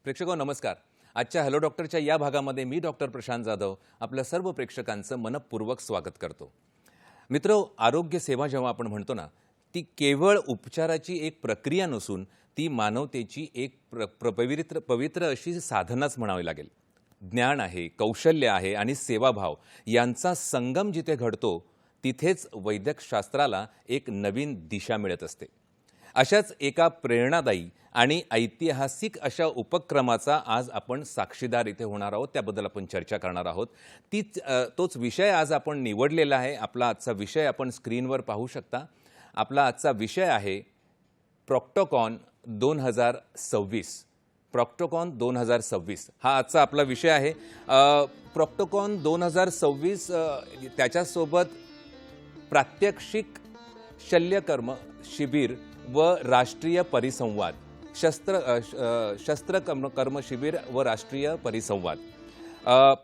प्रेक्षको नमस्कार. आजच्या हॅलो डॉक्टरच्या या भागामध्ये मी डॉक्टर प्रशांत जाधव आपल्या सर्व प्रेक्षकांचं मनपूर्वक स्वागत करतो. मित्र, आरोग्य सेवा जेव्हा आपण म्हणतो ना, ती केवळ उपचाराची एक प्रक्रिया नसून ती मानवतेची एक पवित्र अशी साधनाच म्हणावी लागेल. ज्ञान आहे, कौशल्य आहे आणि सेवाभाव यांचा संगम जिथे घडतो तिथेच वैद्यकशास्त्राला एक नवीन दिशा मिळत असते. अशाच एका प्रेरणादायी आणि ऐतिहासिक अशा उपक्रमाचा आज आपण साक्षीदार इथे होणार आहोत. त्याबद्दल आपण चर्चा करणार आहोत. तोच विषय आज आपण निवडलेला आहे. आपला आजचा विषय आपण स्क्रीनवर पाहू शकता. आपला आजचा विषय आहे प्रॉक्टोकॉन 2026. प्रॉक्टोकॉन 2026 हा आजचा आपला विषय आहे. प्रॉक्टोकॉन 2026 त्याच्यासोबत प्रात्यक्षिक शल्यकर्म शिबिर व राष्ट्रीय परिसंवाद, शस्त्रकर्म शिबिर व राष्ट्रीय परिसंवाद.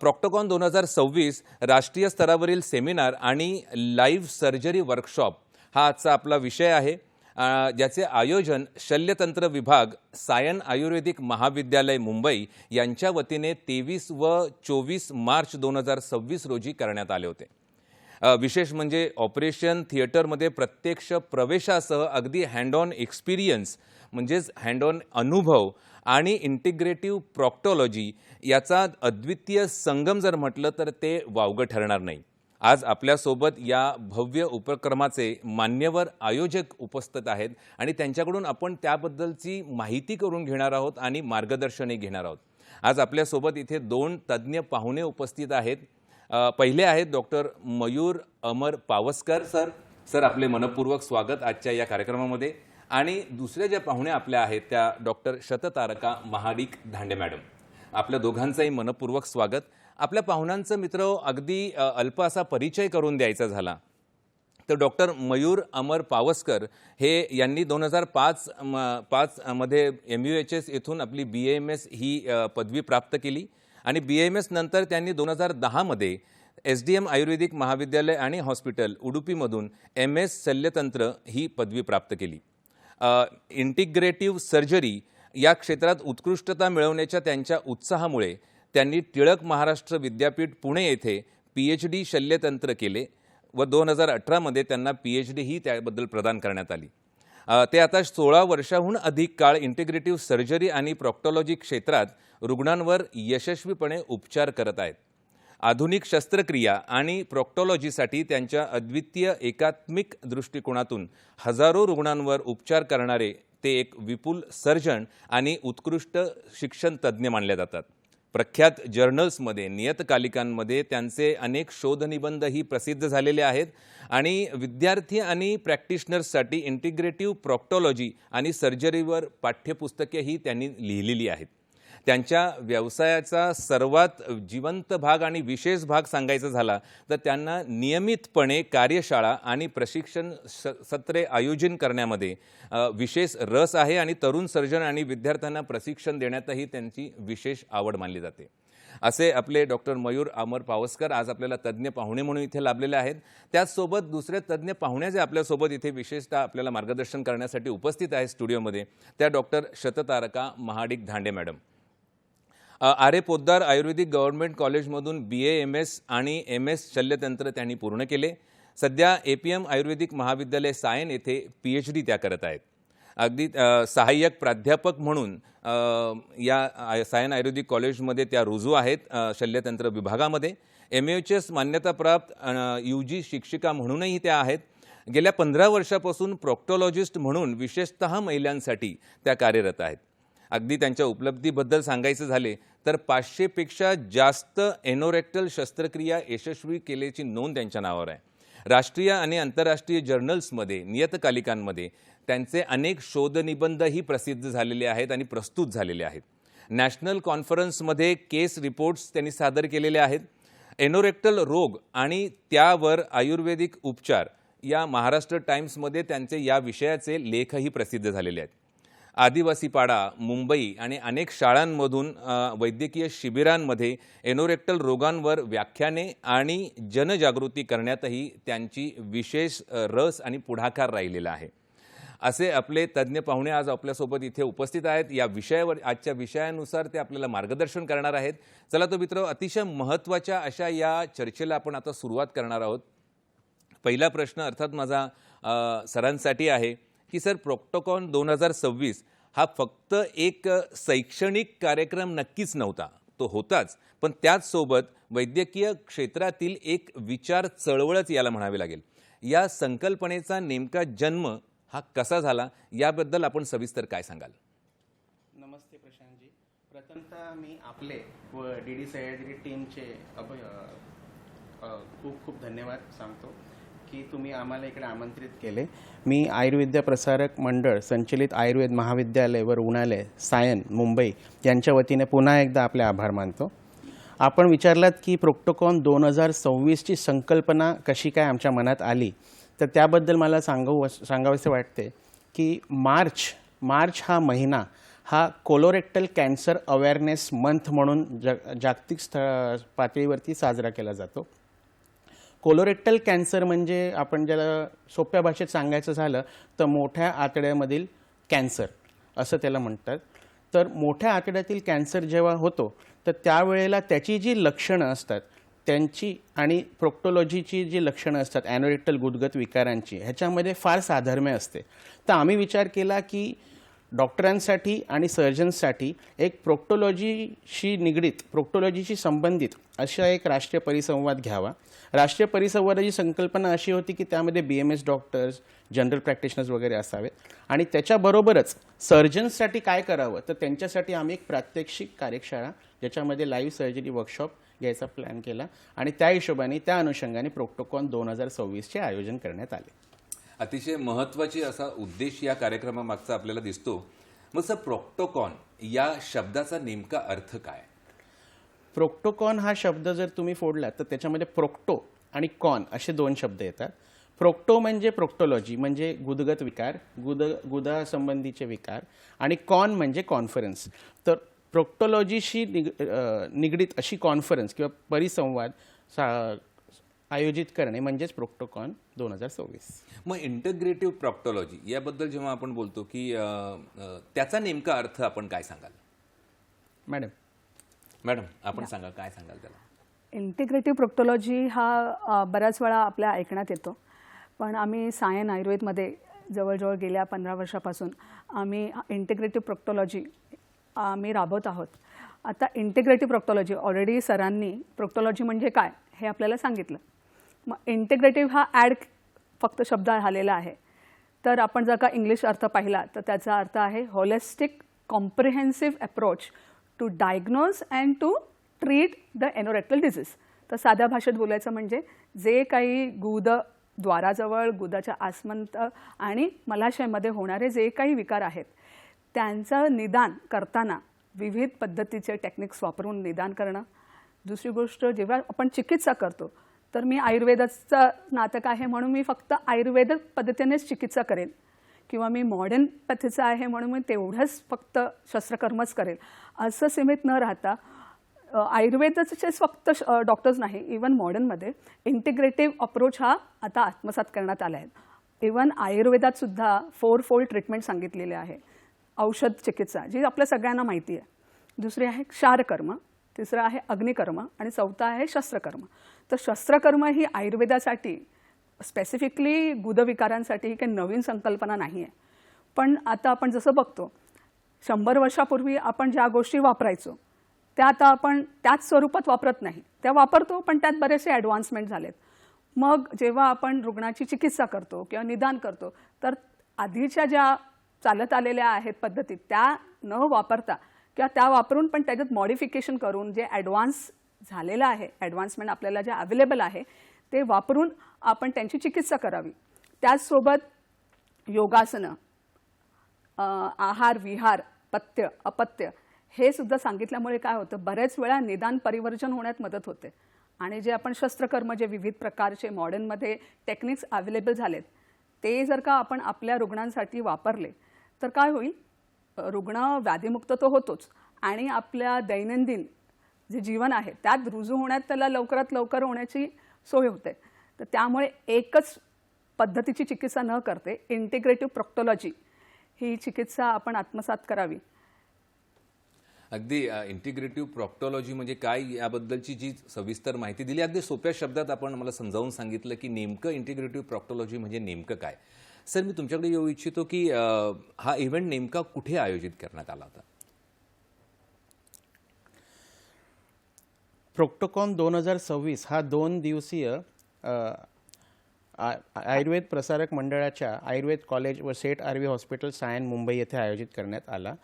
प्रॉक्टोकॉन 2026 राष्ट्रीय स्तरावरील सेमिनार आणि लाईव्ह सर्जरी वर्कशॉप हा आजचा आपला विषय आहे, ज्याचे आयोजन शल्यतंत्र विभाग, सायन आयुर्वेदिक महाविद्यालय मुंबई यांच्या वतीने 23 व 24 मार्च 2026 रोजी करण्यात आले होते. विशेष म्हणजे ऑपरेशन थिएटरमध्ये प्रत्यक्ष प्रवेशासह अगदी हँड ऑन एक्सपिरियन्स म्हणजेच हँड ऑन अनुभव आणि इंटिग्रेटिव्ह प्रॉक्टॉलॉजी याचा अद्वितीय संगम जर म्हटलं तर ते वावगं ठरणार नाही. आज आपल्यासोबत या भव्य उपक्रमाचे मान्यवर आयोजक उपस्थित आहेत आणि त्यांच्याकडून आपण त्याबद्दलची माहिती करून घेणार आहोत आणि मार्गदर्शनही घेणार आहोत. आज आपल्यासोबत इथे 2 तज्ज्ञ पाहुणे उपस्थित आहेत. पहिले आहेत डॉक्टर मयूर अमर पावसकर सर, आपले मनपूर्वक स्वागत आजच्या या कार्यक्रमामध्ये. आणि दुसरे जे पाहुणे आपल्या आहेत त्या डॉक्टर शततारका महाडिक धांडे मॅडम, आपल्या दोघांचंही मनपूर्वक स्वागत. आपल्या पाहुण्यांचं मित्र अगदी अल्प असा परिचय करून द्यायचा झाला तर डॉक्टर मयूर अमर पावसकर यांनी 2005 मध्ये MUHS येथून आपली BAMS ही पदवी प्राप्त केली आणि BAMS नंतर त्यांनी 2010 मध्ये SDM आयुर्वेदिक महाविद्यालय आणि हॉस्पिटल उडुपीमधून MS शल्यतंत्र ही पदवी प्राप्त केली. इंटिग्रेटिव्ह सर्जरी या क्षेत्रात उत्कृष्टता मिळवण्याच्या त्यांच्या उत्साहामुळे त्यांनी टिळक महाराष्ट्र विद्यापीठ पुणे येथे PhD शल्यतंत्र केले व 2018 मध्ये त्यांना PhD ही त्याबद्दल प्रदान करण्यात आली. ते आता 16 वर्षांहून अधिक काळ इंटिग्रेटिव्ह सर्जरी आणि प्रॉक्टॉलॉजी क्षेत्रात रुग्णांवर यशस्वीपणे उपचार करत आहेत. आधुनिक शस्त्रक्रिया आणि प्रॉक्टॉलॉजीसाठी त्यांच्या अद्वितीय एकात्मिक दृष्टिकोनातून हजारो रुग्णांवर उपचार करणारे ते एक विपुल सर्जन आणि उत्कृष्ट शिक्षण तज्ज्ञ मानले जातात. प्रख्यात जर्नल्समध्ये, नियतकालिकांमध्ये त्यांचे अनेक शोधनिबंधही प्रसिद्ध झालेले आहेत आणि विद्यार्थी आणि प्रॅक्टिशनर्ससाठी इंटिग्रेटिव्ह प्रॉक्टॉलॉजी आणि सर्जरीवर पाठ्यपुस्तकेही त्यांनी लिहिलेली आहेत. त्यांच्या व्यवसायाचा सर्वात जिवंत भाग आणि विशेष भाग सांगायचा झाला तर त्यांना नियमितपणे कार्यशाळा आणि प्रशिक्षण सत्रे आयोजन करण्यामध्ये विशेष रस आहे आणि तरुण सर्जन आणि विद्यार्थ्यांना प्रशिक्षण देण्यातही त्यांची विशेष आवड मानली जाते. असे आपले डॉक्टर मयूर अमर पावसकर आज आपल्याला तज्ज्ञ पाहुणे म्हणून इथे लाभलेले आहेत. त्याचसोबत दुसरे तज्ज्ञ पाहुणे जे आपल्यासोबत इथे विशेषतः आपल्याला मार्गदर्शन करण्यासाठी उपस्थित आहेत स्टुडिओमध्ये त्या डॉक्टर शततारका महाडिक धांडे मॅडम. आरे पोद्दार आयुर्वेदिक गव्हर्नमेंट कॉलेजमधून BAMS आणि MS शल्यतंत्र त्यांनी पूर्ण केले. सध्या APM आयुर्वेदिक महाविद्यालय सायन येथे PhD त्या करत आहेत. अगदी सहाय्यक प्राध्यापक म्हणून या सायन आयुर्वेदिक कॉलेजमध्ये त्या रुजू आहेत शल्यतंत्र विभागामध्ये. MUHS मान्यताप्राप्त UG शिक्षिका म्हणूनही त्या आहेत. गेल्या 15 वर्षापासून प्रॉक्टॉलॉजिस्ट म्हणून विशेषतः महिलांसाठी त्या कार्यरत आहेत. अगदी त्यांच्या उपलब्धीबद्दल सांगायचं झाले तर 500 पेक्षा जास्त एनोरेक्टल शस्त्रक्रिया यशस्वी केल्याची नोंद त्यांच्या नावावर आहे. राष्ट्रीय आणि आंतरराष्ट्रीय जर्नल्समध्ये, नियतकालिकांमध्ये त्यांचे अनेक शोधनिबंधही प्रसिद्ध झालेले आहेत आणि प्रस्तुत झालेले आहेत. नॅशनल कॉन्फरन्समध्ये केस रिपोर्ट्स त्यांनी सादर केलेले आहेत. एनोरेक्टल रोग आणि त्यावर आयुर्वेदिक उपचार या महाराष्ट्र टाइम्समध्ये त्यांचे या विषयाचे लेखही प्रसिद्ध झालेले आहेत. आदिवासी पाडा, मुंबई आणि अनेक शाळांमधून वैद्यकीय शिबिरांमध्ये एनोरेक्टल रोगांवर व्याख्याने आणि जनजागृती करण्यातही त्यांची विशेष रस आणि पुढाकार राहिलेला आहे. असे आपले तज्ज्ञ पाहुणे आज आपल्यासोबत इथे उपस्थित आहेत. या विषयावर, आजच्या विषयानुसार ते आपल्याला मार्गदर्शन करणार आहेत. चला तो मित्र, अतिशय महत्त्वाच्या अशा या चर्चेला आपण आता सुरुवात करणार आहोत. पहिला प्रश्न अर्थात माझा सरांसाठी आहे की सर, प्रॉक्टोकॉन 2026 हा फक्त एक शैक्षणिक कार्यक्रम नक्कीच नव्हता, तो होताच, पण त्याचसोबत वैद्यकीय क्षेत्रातील एक विचार चळवळच याला म्हणावे लागेल. या संकल्पनेचा नेमका जन्म हा कसा झाला याबद्दल आपण सविस्तर काय सांगाल? नमस्ते प्रशांतजी. प्रथमतः मी आपले व डी सह्याद्री टीमचे खूप खूप धन्यवाद सांगतो की तुम्ही आम्हाला इकडे आमंत्रित केले. मी आयुर्विद्या प्रसारक मंडळ संचलित आयुर्वेद महाविद्यालय व रुग्णालय सायन मुंबई यांच्या वतीने पुन्हा एकदा आपले आभार मानतो. आपण विचारलात की प्रॉक्टोकॉन 2026ची संकल्पना कशी काय आमच्या मनात आली, तर त्याबद्दल मला सांगावेसे वाटते की मार्च हा महिना हा कोलोरेक्टल कॅन्सर अवेअरनेस मंथ म्हणून जागतिक पातळीवरती साजरा केला जातो. कोलोरेक्टल कॅन्सर म्हणजे आपण ज्याला सोप्या भाषेत सांगायचं झालं तर मोठ्या आतड्यामधील कॅन्सर असं त्याला म्हणतात. तर मोठ्या आतड्यातील कॅन्सर जेव्हा होतो तर त्यावेळेला त्याची जी लक्षणं असतात त्यांची आणि प्रोक्टोलॉजीची जी लक्षणं असतात ॲनोरेक्टल गुदगत विकारांची, ह्याच्यामध्ये फार साधर्म्य असते. तर आम्ही विचार केला की डॉक्टरांसाठी आणि सर्जन्ससाठी एक प्रोक्टोलॉजीशी संबंधित अशा एक राष्ट्रीय परिसंवाद घ्यावा. राष्ट्रीय परिसंवादाची संकल्पना अशी होती की त्यामध्ये BMS डॉक्टर्स, जनरल प्रॅक्टिशनर्स वगैरे असावेत आणि त्याच्याबरोबरच सर्जन्ससाठी काय करावं तर त्यांच्यासाठी आम्ही एक प्रात्यक्षिक कार्यशाळा ज्याच्यामध्ये लाईव्ह सर्जरी वर्कशॉप घ्यायचा प्लॅन केला आणि त्या हिशोबाने त्या अनुषंगाने प्रॉक्टोकॉन 2026चे आयोजन करण्यात आले. अतिशय महत्त्वाची असा उद्देश या कार्यक्रमामागचा आपल्याला दिसतो. मग सर, प्रॉक्टोकॉन या शब्दाचा नेमका अर्थ काय? प्रोक्टोकॉन हा शब्द जर तुम्ही फोडलात तर त्याच्यामध्ये प्रोक्टो आणि कॉन असे दोन शब्द येतात. प्रोक्टो म्हणजे प्रोक्टोलॉजी म्हणजे गुदगत विकार, गुदासंबंधीचे विकार, आणि कॉन म्हणजे कॉन्फरन्स. तर प्रोक्टोलॉजीशी निगडीत अशी कॉन्फरन्स किंवा परिसंवाद आयोजित करणे म्हणजेच प्रॉक्टोकॉन 2026. मग इंटिग्रेटिव्ह प्रॉक्टोलॉजी याबद्दल जेव्हा आपण बोलतो की त्याचा नेमका अर्थ आपण काय सांगाल? मॅडम आपण सांगा, काय सांगाल त्याला? इंटिग्रेटिव्ह प्रोक्टोलॉजी हा बऱ्याच वेळा आपल्या ऐकण्यात येतो, पण आम्ही सायन आयुर्वेदमध्ये जवळजवळ गेल्या 15 वर्षापासून आम्ही इंटिग्रेटिव्ह प्रोक्टोलॉजी आम्ही राबवत आहोत. आता इंटिग्रेटिव्ह प्रोक्टोलॉजी ऑलरेडी सरांनी प्रोक्टोलॉजी म्हणजे काय हे आपल्याला सांगितलं. मग इंटिग्रेटिव्ह हा ॲड फक्त शब्द आलेला आहे. तर आपण जर का इंग्लिश अर्थ पाहिला तर त्याचा अर्थ आहे holistic comprehensive approach to diagnose and to treat the anorectal disease. तर साध्या भाषेत बोलायचं म्हणजे जे काही द्वाराजवळ, गुदाच्या आसमंत आणि मलाशयामध्ये होणारे जे काही विकार आहेत त्यांचं निदान करताना विविध पद्धतीचे टेक्निक्स वापरून निदान करणं. दुसरी गोष्ट, जेव्हा आपण चिकित्सा करतो तर मी आयुर्वेदाचं नातक आहे म्हणून मी फक्त आयुर्वेद पद्धतीनेच चिकित्सा करेन किंवा मी मॉडर्न पद्धतीचं आहे म्हणून मी तेवढंच फक्त शस्त्रकर्मच करेल असं सीमित न राहता आयुर्वेदाचेच फक्त डॉक्टर्स नाही, इवन मॉडर्नमध्ये इंटिग्रेटिव्ह अप्रोच हा आता आत्मसात करण्यात आला आहे. इवन आयुर्वेदात सुद्धा 4 फोल्ड ट्रीटमेंट सांगितलेले आहे. औषध चिकित्सा जी आपल्या सगळ्यांना माहिती आहे, दुसरी आहे क्षारकर्म, तिसरं आहे अग्निकर्म आणि चौथा आहे शस्त्रकर्म. तर शस्त्रकर्म ही आयुर्वेदासाठी स्पेसिफिकली गुदविकारांसाठी ही काही नवीन संकल्पना नाही आहे. पण आता आपण जसं बघतो 100 वर्षापूर्वी आपण ज्या गोष्टी वापरायचो त्या आता आपण त्याच स्वरूपात वापरत नाही. त्या वापरतो पण त्यात बरेचसे ॲडव्हान्समेंट झालेत. मग जेव्हा आपण रुग्णाची चिकित्सा करतो किंवा निदान करतो तर आधीच्या ज्या चालत आलेल्या आहेत पद्धती त्या न वापरता किंवा त्या वापरून पण त्याच्यात मॉडिफिकेशन करून जे ॲडव्हान्स झालेलं आहे, ॲडव्हान्समेंट आपल्याला जे अवेलेबल आहे ते वापरून आपण त्यांची चिकित्सा करावी. त्याचसोबत योगासनं, आहार विहार, पथ्य अपथ्य हे सुद्धा सांगितल्यामुळे काय होतं, बऱ्याच वेळा निदान परिवर्जन होण्यात मदत होते. आणि जे आपण शस्त्रकर्म, जे विविध प्रकारचे मॉडर्नमध्ये टेक्निक्स अवेलेबल झालेत, ते जर का आपण आपल्या रुग्णांसाठी वापरले तर काय होईल, रुग्ण व्याधीमुक्त तो होतोच आणि आपल्या दैनंदिन जे जीवन आहे त्यात रुजू होण्यात त्याला लवकरात लवकर होण्याची सोय होते. तर त्यामुळे एकच पद्धतीची चिकित्सा न करते इंटिग्रेटिव्ह प्रोक्टॉलॉजी ही चिकित्सा आपण आत्मसात करावी. अगदी इंटिग्रेटिव्ह प्रॉक्टॉलॉजी म्हणजे काय याबद्दलची जी सविस्तर माहिती दिली, अगदी सोप्या शब्दात आपण मला समजावून सांगितलं की नेमकं इंटिग्रेटिव्ह प्रॉक्टॉलॉजी म्हणजे नेमकं काय. सर, मी तुमच्याकडे येऊ इच्छितो की हा इव्हेंट नेमका कुठे आयोजित करण्यात आला होता? प्रोक्टोकॉन 2026 हा 2 दिवसीय आयुर्वेद प्रसारक मंडळाच्या आयुर्वेद कॉलेज व सेठ आर्वी हॉस्पिटल सायन मुंबई येथे आयोजित करण्यात आला.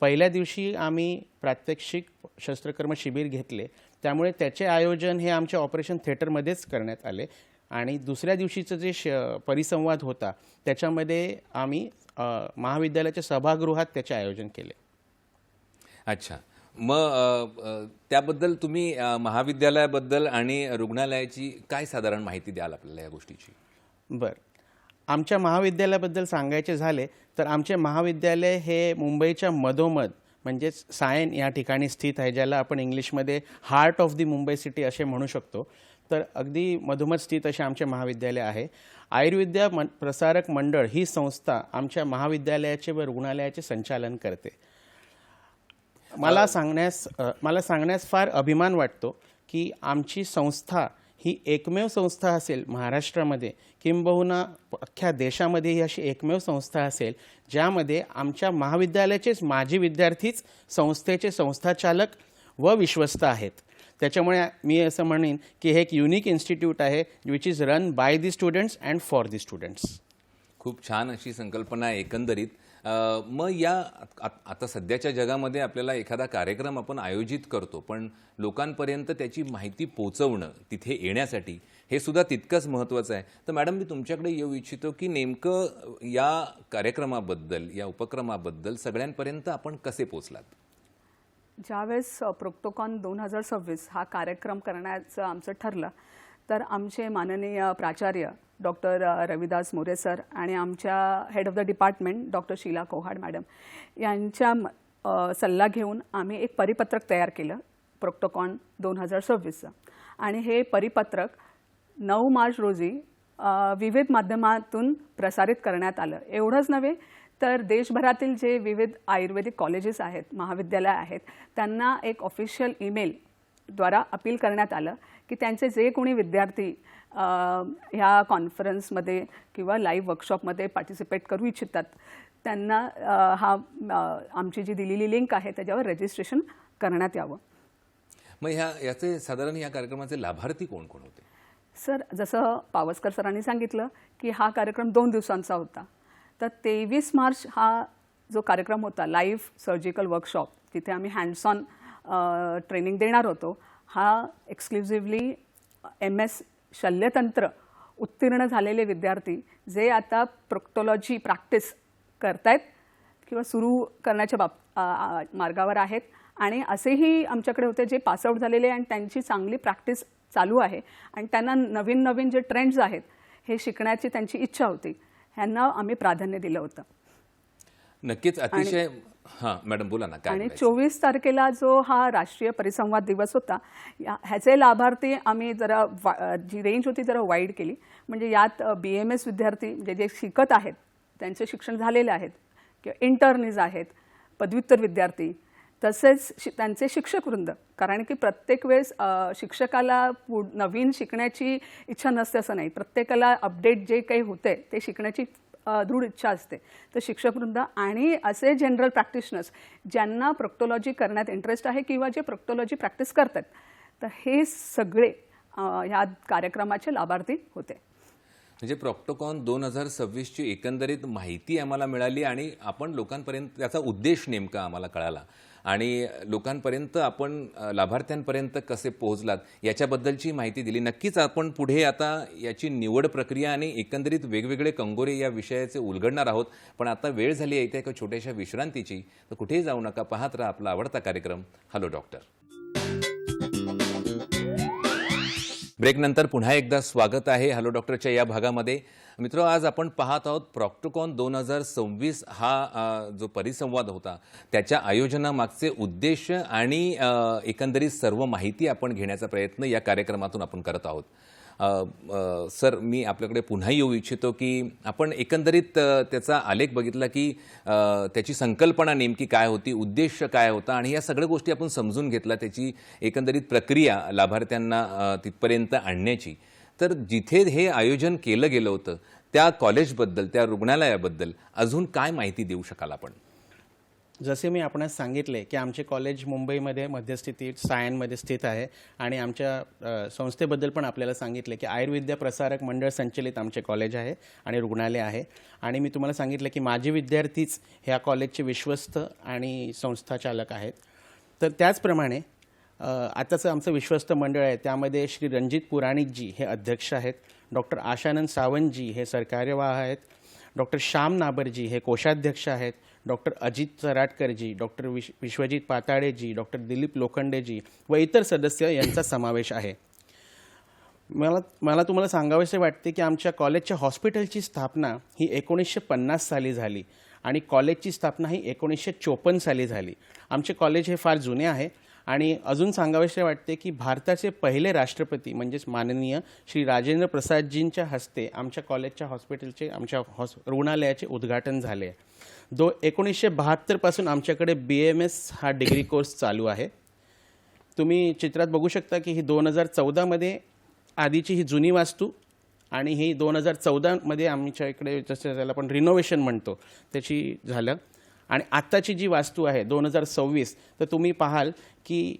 पहिल्या दिवशी आम्ही प्रात्यक्षिक शस्त्रकर्म शिबिर घेतले, त्यामुळे त्याचे आयोजन हे आमच्या ऑपरेशन थिएटरमध्येच करण्यात आले. आणि दुसऱ्या दिवशीचं जे परिसंवाद होता त्याच्यामध्ये आम्ही महाविद्यालयाच्या सभागृहात त्याचे आयोजन केले. अच्छा, मग त्याबद्दल तुम्ही महाविद्यालयाबद्दल आणि रुग्णालयाची काय साधारण माहिती द्याल आपल्याला या गोष्टीची? बरं, आमच्या महाविद्यालयाबद्दल सांगायचे झाले तर आमचे महाविद्यालय हे मुंबईच्या मधोमध म्हणजेच सायन या ठिकाणी स्थित आहे, ज्याला आपण इंग्लिशमध्ये heart of the Mumbai city असे म्हणू शकतो. तर अगदी मधोमध स्थित असे आमचे महाविद्यालय आहे. आयुर्विद्या प्रसारक मंडळ ही संस्था आमच्या महाविद्यालयाचे व रुग्णालयाचे संचालन करते. मला सांगण्यास फार अभिमान वाटतो की आमची संस्था ही एकमेव संस्था असेल महाराष्ट्रामध्ये, किंबहुना अख्ख्या देशामध्ये ही अशी एकमेव संस्था असेल ज्यामध्ये आमच्या महाविद्यालयाचेच माजी विद्यार्थीच संस्थेचे संस्थाचालक व विश्वस्त आहेत. त्याच्यामुळे मी असं म्हणेन की हे एक युनिक इन्स्टिट्यूट आहे which is run by the students and for the students. खूप छान अशी संकल्पना आहे एकंदरीत. मग या आता सध्याच्या जगामध्ये आपल्याला एखादा कार्यक्रम आपण आयोजित करतो, पण लोकांपर्यंत त्याची माहिती पोहोचवणं, तिथे येण्यासाठी हे सुद्धा तितकंच महत्त्वाचं आहे. तर मॅडम, मी तुमच्याकडे येऊ इच्छितो की नेमकं या कार्यक्रमाबद्दल, या उपक्रमाबद्दल सगळ्यांपर्यंत आपण कसे पोहोचलात? ज्यावेळेस प्रोक्टोकॉन 2026 हा कार्यक्रम करण्याचं आमचं ठरलं तर आमचे माननीय प्राचार्य डॉक्टर रविदास मोरे सर आणि आमच्या head of the department doctor Sheela Kohad madam यांच्या सल्ला घेऊन आम्ही एक परिपत्रक तयार केलं प्रोक्टोकॉन 2026चं. आणि हे परिपत्रक 9 मार्च रोजी विविध माध्यमातून प्रसारित करण्यात आलं. एवढंच नव्हे तर देशभरातील जे विविध आयुर्वेदिक कॉलेजेस आहेत, महाविद्यालय आहेत, त्यांना एक ऑफिशियल ईमेलद्वारा अपील करण्यात आलं की त्यांचे जे कोणी विद्यार्थी ह्या कॉन्फरन्समध्ये किंवा लाईव्ह वर्कशॉपमध्ये पार्टिसिपेट करू इच्छितात त्यांना आमची जी दिलेली लिंक आहे त्याच्यावर रजिस्ट्रेशन करण्यात यावं. मग याचे साधारण या कार्यक्रमाचे लाभार्थी कोण कोण होते? सर, जसं पावसकर सरांनी सांगितलं की हा कार्यक्रम 2 दिवसांचा होता. तर 23 मार्च हा जो कार्यक्रम होता लाईव्ह सर्जिकल वर्कशॉप, तिथे आम्ही हँड्स ऑन ट्रेनिंग देणार होतो, हा एक्सक्लुझिव्हली MS शल्यतंत्र उत्तीर्ण झालेले विद्यार्थी जे आता प्रोक्टॉलॉजी प्रॅक्टिस करतायत किंवा सुरू करण्याच्या मार्गावर आहेत, आणि असेही आमच्याकडे होते जे पासआउट झालेले आणि त्यांची चांगली प्रॅक्टिस चालू आहे आणि त्यांना नवीन नवीन जे ट्रेंड्स आहेत हे शिकण्याची त्यांची इच्छा होती, ह्यांना आम्ही प्राधान्य दिलं होतं. नक्कीच, अतिशय. हां मॅडम, बोला ना. आणि 24 तारखेला जो हा राष्ट्रीय परिसंवाद दिवस होता, ह्याचे लाभार्थी आम्ही जरा जी रेंज होती जरा वाईड केली. म्हणजे यात BMS विद्यार्थी म्हणजे जे शिकत आहेत, त्यांचे शिक्षण झालेले आहेत, किंवा इंटर्नीज आहेत, पदव्युत्तर विद्यार्थी, तसेच त्यांचे शिक्षकवृंद. कारण की प्रत्येक वेळेस शिक्षकाला नवीन शिकण्याची इच्छा नसते असं नाही, प्रत्येकाला अपडेट जे काही होते ते शिकण्याची दृढ इच्छा असते. तर शिक्षकवृंद आणि असे जनरल प्रॅक्टिशनर्स ज्यांना प्रोक्टॉलॉजी करण्यात इंटरेस्ट आहे किंवा जे प्रोक्टॉलॉजी प्रॅक्टिस करतात, तर हे सगळे ह्या कार्यक्रमाचे लाभार्थी होते. म्हणजे प्रोक्टोकॉन 2026ची एकंदरीत माहिती आम्हाला मिळाली आणि आपण लोकांपर्यंत त्याचा उद्देश नेमका आम्हाला कळाला. आणि लोकांपर्यंत आपण लाभार्थ्यांपर्यंत कसे पोहोचलात याच्याबद्दलची माहिती दिली. नक्कीच आपण पुढे आता याची निवड प्रक्रिया आणि एकंदरीत वेगवेगळे कंगोरे या विषयाचे उलगडणार आहोत. पण आता वेळ झाली आहे इथे एका छोट्याशा विश्रांतीची. तर कुठेही जाऊ नका, पाहत राहा आपला आवडता कार्यक्रम हॅलो डॉक्टर. ब्रेकनंतर पुन्हा एकदा स्वागत आहे हॅलो डॉक्टरच्या या भागामध्ये. मित्र, आज आपण पाहत आहोत प्रॉक्टोकॉन 2026 हा जो परिसंवाद होता त्याच्या आयोजनामागचे उद्देश आणि एकंदरीत सर्व माहिती आपण घेण्याचा प्रयत्न या कार्यक्रमातून आपण करत आहोत. सर, मी आपल्याकडे पुन्हा येऊ इच्छितो की आपण एकंदरीत त्याचा आलेख बघितला की त्याची संकल्पना नेमकी काय होती, उद्देश काय होता आणि या सगळ्या गोष्टी आपण समजून घेतला, त्याची एकंदरीत प्रक्रिया लाभार्थ्यांना तिथपर्यंत आणण्याची. तर जिथे हे आयोजन केलं गेलं होतं त्या कॉलेजबद्दल, त्या रुग्णालयाबद्दल अजून काय माहिती देऊ शकाल आपण? जसे मी आपणास सांगितले की आमचे कॉलेज मुंबईमध्ये मध्यस्थितीत सायनमध्ये स्थित आहे आणि आमच्या संस्थेबद्दल पण आपल्याला सांगितले की आयुर्विद्या प्रसारक मंडळ संचलित आमचे कॉलेज आहे आणि रुग्णालय आहे. आणि मी तुम्हाला सांगितलं की माझे विद्यार्थीच ह्या कॉलेजचे विश्वस्त आणि संस्थाचालक आहेत. तर त्याचप्रमाणे आताचं आमचं विश्वस्त मंडळ आहे त्यामध्ये श्री रणजित पुराणिकजी हे अध्यक्ष आहेत, डॉक्टर आशानंद सावंतजी हे सरकार्यवाह आहेत, डॉक्टर श्याम नाबरजी हे कोषाध्यक्ष आहेत, डॉक्टर अजित चराटकरजी, डॉक्टर विश्वजित पाताळेजी, डॉक्टर दिलीप लोखंडेजी व इतर सदस्य यांचा समावेश आहे. मला तुम्हाला सांगावेसे वाटते की आमच्या कॉलेजच्या हॉस्पिटलची स्थापना ही 1950 साली झाली आणि कॉलेजची स्थापना ही 1954 साली झाली. आमचे कॉलेज हे फार जुने आहे आणि अजून सांगावेसे वाटते की भारताचे पहिले राष्ट्रपती म्हणजेच माननीय श्री राजेंद्र प्रसादजींच्या हस्ते आमच्या कॉलेजच्या हॉस्पिटलचे आमच्या रुग्णालयाचे उद्घाटन झाले. 1972 पासून आमच्याकडे BMS हा डिग्री कोर्स चालू आहे. तुम्ही चित्रात बघू शकता की ही 2014 आधीची ही जुनी वास्तू आणि ही 2014 आमच्या इकडे जसं त्याला आपण रिनोव्हेशन म्हणतो त्याची झालं. आणि आत्ताची जी वास्तू आहे 2026, तर तुम्ही पाहाल की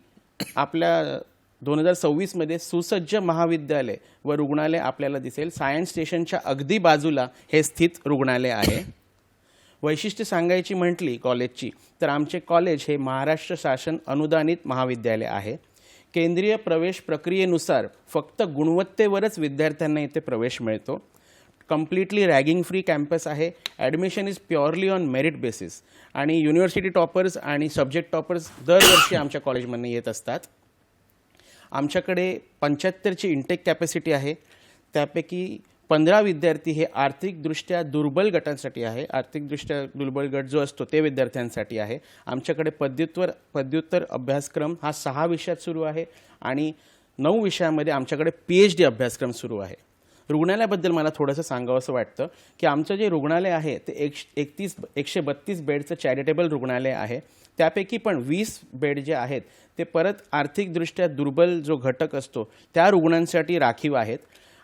आपल्या 2026 सुसज्ज महाविद्यालय व रुग्णालय आपल्याला दिसेल. सायन्स स्टेशनच्या अगदी बाजूला हे स्थित रुग्णालय आहे. वैशिष्ट्य सांगायची म्हटली कॉलेजची तर आमचे कॉलेज हे महाराष्ट्र शासन अनुदानित महाविद्यालय आहे. केंद्रीय प्रवेश प्रक्रियेनुसार फक्त गुणवत्तेवरच विद्यार्थ्यांना इथे प्रवेश मिळतो. कम्प्लिटली रॅगिंग फ्री कॅम्पस आहे. Admission is purely on merit basis आणि युनिव्हर्सिटी टॉपर्स आणि सब्जेक्ट टॉपर्स दरवर्षी आमच्या कॉलेजमधून येत असतात. आमच्याकडे 75ची इंटेक कॅपॅसिटी आहे. त्यापैकी 15 विद्यार्थी हे आर्थिकदृष्ट्या दुर्बल गटांसाठी आहे. आर्थिकदृष्ट्या दुर्बल गट जो असतो ते विद्यार्थ्यांसाठी आहे. आमच्याकडे पदव्युत्तर अभ्यासक्रम हा 6 विषयात सुरू आहे आणि 9 विषयामध्ये आमच्याकडे PhD अभ्यासक्रम सुरू आहे. रुग्णालयाबद्दल मला थोडंसं सांगावंसं वाटतं की आमचं जे रुग्णालय आहे ते 132 बेडचं चॅरिटेबल रुग्णालय आहे. त्यापैकी पण 20 बेड जे आहेत ते परत आर्थिकदृष्ट्या दुर्बल जो घटक असतो त्या रुग्णांसाठी राखीव आहेत.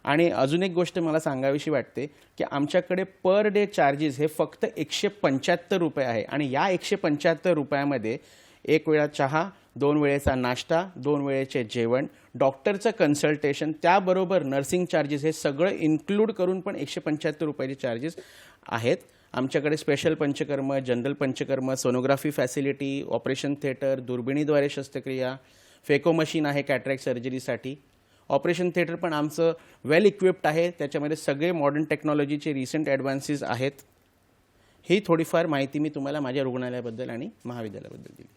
आणि अजून एक गोष्ट मला सांगावीशी वाटते की आमच्याकडे पर डे चार्जेस हे फक्त 175 रुपये आहे आणि या 175 रुपयामध्ये 1 वेळा चहा, 2 वेळेचा नाश्ता, 2 वेळेचे जेवण, डॉक्टरचं कन्सल्टेशन, त्याबरोबर नर्सिंग चार्जेस हे सगळं इन्क्लूड करून पण 175 रुपयाचे चार्जेस आहेत. आमच्याकडे special panchakarma, general panchakarma, sonography facility, operation theatre, दुर्बिणीद्वारे शस्त्रक्रिया, फेको मशीन आहे कॅटरॅक्ट सर्जरीसाठी. ऑपरेशन थिएटर पण आमचं वेल इक्विप्ड आहे. त्याच्यामध्ये सगळे मॉडर्न टेक्नॉलॉजीचे रिसेंट ॲडव्हान्सेस आहेत. ही थोडीफार माहिती मी तुम्हाला माझ्या रुग्णालयाबद्दल आणि महाविद्यालयाबद्दल दिली.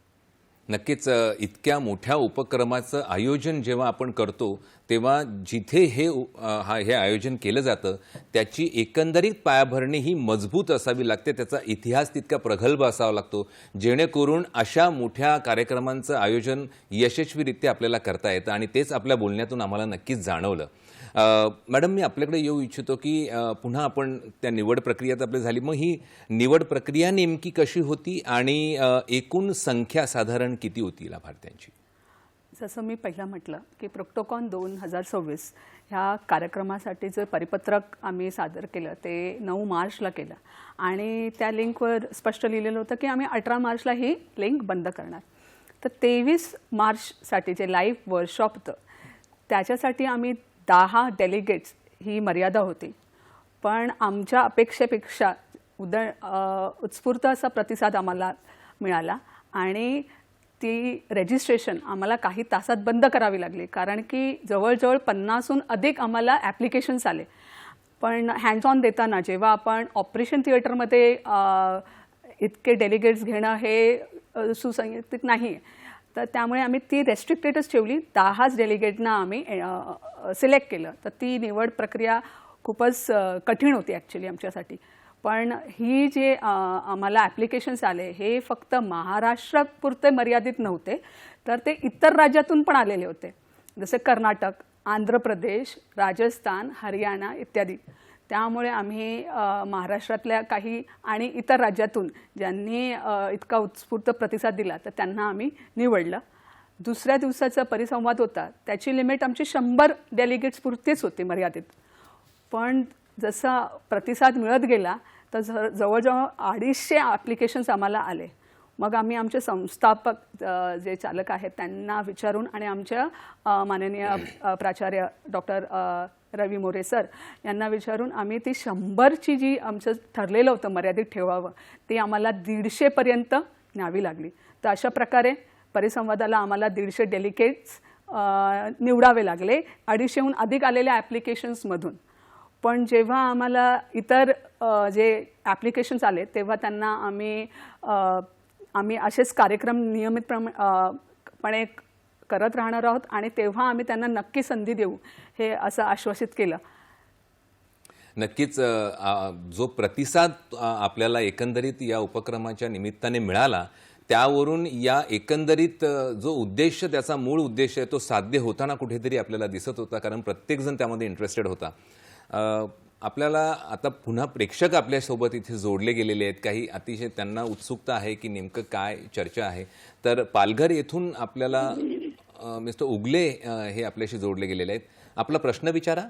नक्कीच इतक्या मोठ्या उपक्रमाचं आयोजन जेव्हा आपण करतो तेव्हा जिथे हे आयोजन केलं जातं त्याची एकंदरीत पायाभरणी ही मजबूत असावी लागते. त्याचा इतिहास तितका प्रगल्भ असावा लागतो जेणेकरून अशा मोठ्या कार्यक्रमांचं आयोजन यशस्वीरित्या आपल्याला करता येतं आणि तेच आपल्या बोलण्यातून आम्हाला नक्कीच जाणवलं. मॅडम, मी आपल्याकडे येऊ इच्छितो की पुन्हा आपण त्या निवड प्रक्रियात आपली झाली. मग ही निवड प्रक्रिया नेमकी कशी होती आणि एकूण संख्या साधारण किती होती लाभार्थ्यांची? जसं मी पहिला म्हटलं की प्रॉक्टोकॉन 2026 ह्या कार्यक्रमासाठी जे परिपत्रक आम्ही सादर केलं ते 9 मार्चला केलं आणि त्या लिंकवर स्पष्ट लिहिलेलं होतं की आम्ही 18 मार्चला ही लिंक बंद करणार. तर 23 मार्चसाठी जे लाईव्ह वर्कशॉप होतं त्याच्यासाठी आम्ही 10 डेलिगेट्स ही मर्यादा होती. पण आमच्या अपेक्षेपेक्षा उत्स्फूर्त असा प्रतिसाद आम्हाला मिळाला आणि ती रजिस्ट्रेशन आम्हाला काही तासात बंद करावी लागली, कारण की जवळजवळ 50हून अधिक आम्हाला ॲप्लिकेशन्स आले. पण हँड्स ऑन देताना जेव्हा आपण ऑपरेशन थिएटरमध्ये इतके डेलिगेट्स घेणं हे सुसंगत नाही आहे, तर त्यामुळे आम्ही ती रेस्ट्रिक्टेडच ठेवली. 10च डेलिगेटना आम्ही सिलेक्ट केलं. तर ती निवड प्रक्रिया खूपच कठीण होती ॲक्च्युली आमच्यासाठी. पण ही जे आम्हाला ॲप्लिकेशन्स आले हे फक्त महाराष्ट्रापुरते मर्यादित नव्हते, तर ते इतर राज्यातून पण आलेले होते, जसे कर्नाटक, आंध्र प्रदेश, राजस्थान, हरियाणा इत्यादी. त्यामुळे आम्ही महाराष्ट्रातल्या काही आणि इतर राज्यातून ज्यांनी इतका उत्स्फूर्त प्रतिसाद दिला तर त्यांना आम्ही निवडलं. दुसऱ्या दिवसाचा परिसंवाद होता, त्याची लिमिट आमची 100 डेलिगेट्स पुरतीच होती मर्यादित. पण जसा प्रतिसाद मिळत गेला तर जवळजवळ 250 ॲप्लिकेशन्स आम्हाला आले. मग आम्ही आमचे संस्थापक जे चालक आहेत त्यांना विचारून आणि आमच्या माननीय प्राचार्य डॉक्टर रवी मोरे सर यांना विचारून आम्ही ती 100ची जी आमचं ठरलेलं होतं मर्यादित ठेवावं ती आम्हाला 150पर्यंत न्यावी लागली. तर अशा प्रकारे परिसंवादाला आम्हाला 150 डेलिगेट्स निवडावे लागले 250हून अधिक आलेल्या ॲप्लिकेशन्समधून. पण जेव्हा आम्हाला इतर जे ॲप्लिकेशन्स आले तेव्हा त्यांना आम्ही असेच कार्यक्रम नियमितपणे करत राहणार आहोत आणि तेव्हा आम्ही त्यांना नक्की संधी देऊ हे असं आश्वासित केलं. नक्कीच जो प्रतिसाद आपल्याला एकंदरीत या उपक्रमाच्या निमित्ताने मिळाला त्यावरून या एकंदरीत जो उद्देश त्याचा मूळ उद्देश आहे तो साध्य होताना कुठेतरी आपल्याला दिसत होता, कारण प्रत्येकजण त्यामध्ये इंटरेस्टेड होता. आपल्याला आता पुन्हा प्रेक्षक आपल्यासोबत इथे जोडले गेलेले आहेत. काही अतिशय त्यांना उत्सुकता आहे की नेमकं काय चर्चा आहे. तर पालघर येथून आपल्याला मिस्टर उगले हे आपल्याशी जोडले गेलेले आहेत. आपला प्रश्न विचारा.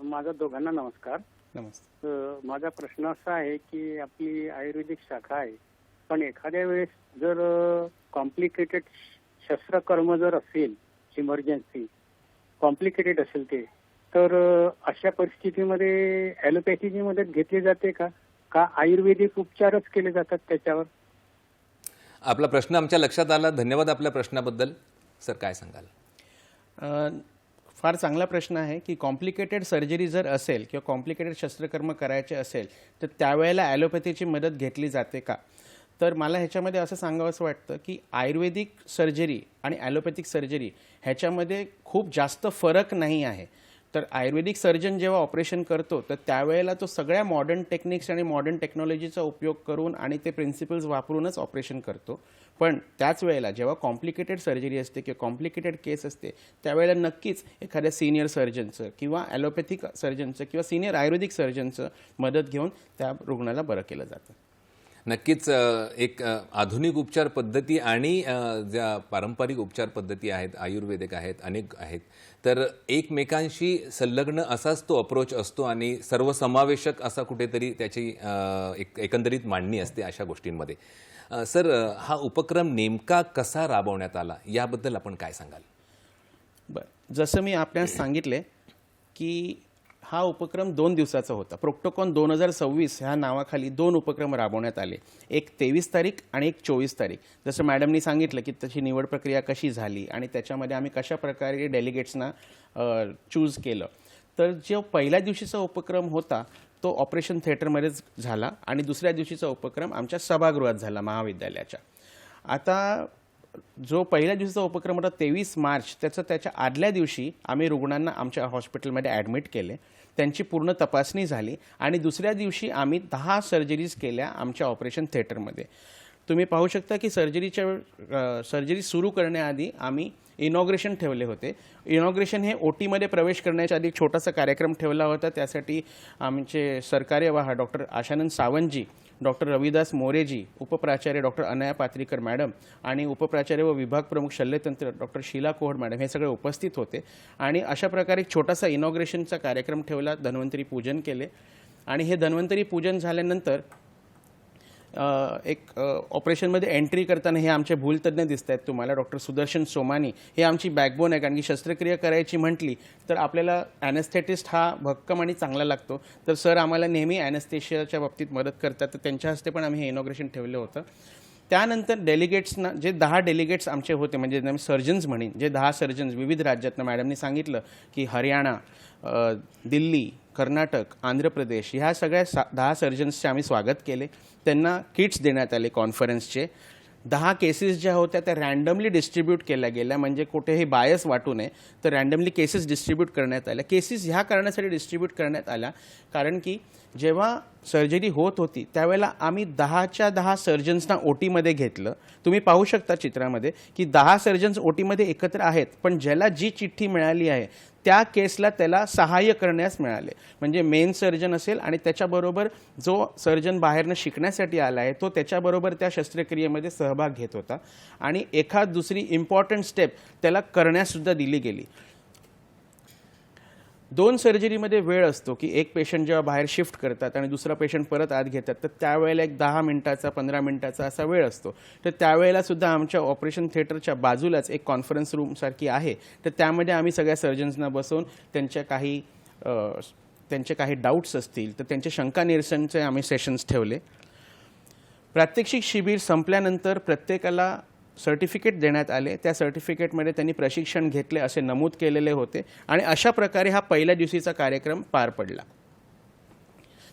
माझा दोघांना नमस्कार. नमस्ते. माझा प्रश्न असा आहे की आपली आयुर्वेदिक शाखा आहे, पण एखाद्या वेळेस जर कॉम्प्लिकेटेड शस्त्रकर्म जर असेल, इमर्जन्सी कॉम्प्लिकेटेड असेल ते, तर अशा परिस्थितीमध्ये ॲलोपॅथीची मदत घेतली जाते का आयुर्वेदिक उपचारच केले जातात त्याच्यावर? आपला प्रश्न आमच्या लक्षात आला. धन्यवाद आपल्या प्रश्नाबद्दल. सर काय सांगाल? फार चांगला प्रश्न आहे की कॉम्प्लिकेटेड सर्जरी जर असेल किंवा कॉम्प्लिकेटेड शस्त्रकर्म करायचे असेल तर त्यावेळेला ॲलोपॅथीची मदत घेतली जाते का? तर मला ह्याच्यामध्ये असं सांगावंसं वाटतं की आयुर्वेदिक सर्जरी आणि ॲलोपॅथिक सर्जरी ह्याच्यामध्ये खूप जास्त फरक नाही आहे. तर आयुर्वेदिक सर्जन जेव्हा ऑपरेशन करतो तर त्यावेळेला तो सगळ्या मॉडर्न टेक्निक्स आणि मॉडर्न टेक्नॉलॉजीचा उपयोग करून आणि ते प्रिन्सिपल्स वापरूनच ऑपरेशन करतो. पण त्याच वेळेला जेव्हा कॉम्प्लिकेटेड सर्जरी असते किंवा कॉम्प्लिकेटेड केस असते त्यावेळेला नक्कीच एखाद्या सिनियर सर्जनचं किंवा ॲलोपॅथिक सर्जनचं किंवा सिनियर आयुर्वेदिक सर्जनचं मदत घेऊन त्या रुग्णाला बरं केलं जातं. नक्कीच एक आधुनिक उपचार पद्धती आणि ज्या पारंपरिक उपचार पद्धती आहेत, आयुर्वेदिक आहेत, अनेक आहेत, तर एकमेकांशी संलग्न असाच तो अप्रोच असतो आणि सर्वसमावेशक असा कुठेतरी त्याची एकंदरीत मांडणी असते अशा गोष्टींमध्ये. सर, हा उपक्रम नेमका कसा राबवण्यात आला याबद्दल आपण काय सांगाल? बरं, जसं मी आपल्याला सांगितले की हा उपक्रम 2 दिवसाचा होता. प्रोक्टोकॉन 2026 ह्या नावाखाली 2 उपक्रम राबवण्यात आले, एक 23 तारीख आणि एक 24 तारीख. जसं मॅडमनी सांगितलं की त्याची निवड प्रक्रिया कशी झाली आणि त्याच्यामध्ये आम्ही कशा प्रकारे डेलिगेट्सना चूज केलं. तर जो पहिल्या दिवशीचा उपक्रम होता तो ऑपरेशन थिएटरमध्येच झाला आणि दुसऱ्या दिवशीचा उपक्रम आमच्या सभागृहात झाला महाविद्यालयाच्या. आता जो पहिल्या दिवसाचा उपक्रम होता 23 मार्च, त्याच्या आदल्या दिवशी आम्ही रुग्णांना आमच्या हॉस्पिटलमध्ये ॲडमिट केले, त्यांची पूर्ण तपासणी झाली आणि दुसऱ्या दिवशी आम्ही 10 सर्जरीज केल्या आमच्या ऑपरेशन थिएटरमध्ये. तुम्ही पाहू शकता की सर्जरी सुरू करण्याआधी आम्ही इनॉग्रेशन ठेवले होते. इनॉग्रेशन हे OTमध्ये प्रवेश करण्याच्या आधी छोटासा कार्यक्रम ठेवला होता. त्यासाठी आमचे सरकारी वाहा डॉक्टर आशानंद सावंतजी, डॉक्टर रविदास मोरेजी, उपप्राचार्य डॉक्टर अनया पात्रीकर मॅडम आणि उपप्राचार्य व विभाग प्रमुख शल्यतंत्र डॉक्टर शीला कोहड मॅडम हे सगळे उपस्थित होते आणि अशा प्रकारे छोटासा इनॉग्रेशनचा कार्यक्रम ठेवला. धन्वंतरी पूजन केले आणि हे धन्वंतरी पूजन झाल्यानंतर एक ऑपरेशनमध्ये एंट्री करताना हे आमचे भूलतज्ञ दिसत आहेत तुम्हाला, डॉक्टर सुदर्शन सोमानी. हे आमची बॅकबोन आहे, कारण की शस्त्रक्रिया करायची म्हटली तर आपल्याला ॲनेस्थेटिस्ट हा भक्कम आणि चांगला लागतो. तर सर आम्हाला नेहमी ॲनेस्थेशियाच्या बाबतीत मदत करतात, तर त्यांच्या हस्ते पण आम्ही हे इनॉग्रेशन ठेवलं होतं. त्यानंतर डेलिगेट्सना जे 10 डेलिगेट्स आमचे होते, म्हणजे मी सर्जन्स म्हणेन, जे 10 सर्जन्स विविध राज्यातनं, मॅडमनी सांगितलं की हरियाणा, दिल्ली, कर्नाटक, आंध्र प्रदेश, ह्या सगळ्या 10 सर्जन्सचे आम्ही स्वागत केले. त्यांना किट्स देण्यात आले कॉन्फरन्सचे. 10 केसेस ज्या होत्या त्या रँडमली डिस्ट्रीब्यूट केल्या गेल्या, म्हणजे कुठेही बायस वाटू नये, तर रँडमली केसेस डिस्ट्रीब्यूट करण्यात आल्या. केसेस ह्या कारणासाठी डिस्ट्रीब्यूट करण्यात आल्या कारण की जेव्हा सर्जरी होत होती त्यावेळेला आम्ही 10च्या 10 सर्जन्सना ओटीमध्ये घेतलं. तुम्ही पाहू शकता चित्रामध्ये की 10 सर्जन्स ओटीमध्ये एकत्र आहेत, पण ज्याला जी चिठ्ठी मिळाली आहे त्या केसला त्याला सहाय्य करण्यास मिळाले. म्हणजे मेन सर्जन असेल आणि त्याच्याबरोबर जो सर्जन बाहेरनं शिकण्यासाठी आला आहे तो त्याच्याबरोबर त्या शस्त्रक्रियेमध्ये सहभाग घेत होता आणि एखाद दुसरी इम्पॉर्टंट स्टेप त्याला करण्यासुद्धा दिली गेली. 2 सर्जरीमध्ये वेळ असतो की एक पेशंट जेव्हा बाहेर शिफ्ट करतात आणि दुसरा पेशंट परत आत घेतात, तर त्यावेळेला एक 10 मिनिटाचा 15 मिनिटाचा असा वेळ असतो. तर त्यावेळेला सुद्धा आमच्या ऑपरेशन थिएटरच्या बाजूलाच एक कॉन्फरन्स रूमसारखी आहे, तर त्यामध्ये आम्ही सगळ्या सर्जन्सना बसवून त्यांचे काही डाऊट्स असतील तर त्यांचे शंका निरसनचे आम्ही सेशन्स ठेवले. प्रात्यक्षिक शिबिर संपल्यानंतर प्रत्येकाला सर्टिफिकेट देण्यात आले. त्या सर्टिफिकेटमध्ये त्यांनी प्रशिक्षण घेतले असे नमूद केलेले होते आणि अशा प्रकारे हा पहिल्या दिवशीचा कार्यक्रम पार पडला.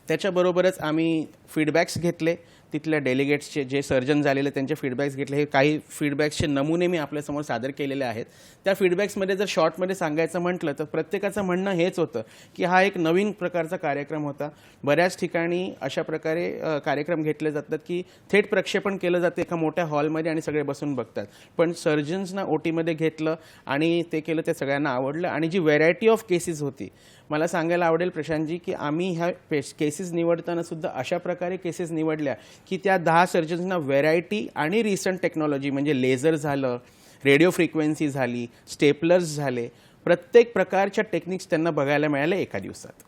त्याच्याबरोबरच आम्ही फीडबॅक्स घेतले. तिथल्या डेलिगेट्सचे जे सर्जन झालेले त्यांचे फीडबॅक्स घेतले. हे काही फीडबॅक्सचे नमुने मी आपल्यासमोर सादर केलेले आहेत. त्या फीडबॅक्समध्ये जर शॉर्टमध्ये सांगायचं म्हटलं तर प्रत्येकाचं म्हणणं हेच होतं की हा एक नवीन प्रकारचा कार्यक्रम होता. बऱ्याच ठिकाणी अशा प्रकारे कार्यक्रम घेतले जातात की थेट प्रक्षेपण केलं जातं एका मोठ्या हॉलमध्ये आणि सगळे बसून बघतात, पण सर्जन्सना ओटीमध्ये घेतलं आणि ते केलं, ते सगळ्यांना आवडलं. आणि जी व्हेरायटी ऑफ केसेस होती, मला सांगायला आवडेल प्रशांतजी की आम्ही ह्या केसेस निवडताना सुद्धा अशा प्रकारे केसेस निवडल्या की त्या 10 सर्जन्सना व्हेरायटी आणि रिसंट टेक्नॉलॉजी म्हणजे लेझर झालं, रेडिओ फ्रिक्वेन्सी झाली, स्टेपलर्स झाले, प्रत्येक प्रकारच्या टेक्निक्स त्यांना बघायला मिळाल्या एका दिवसात.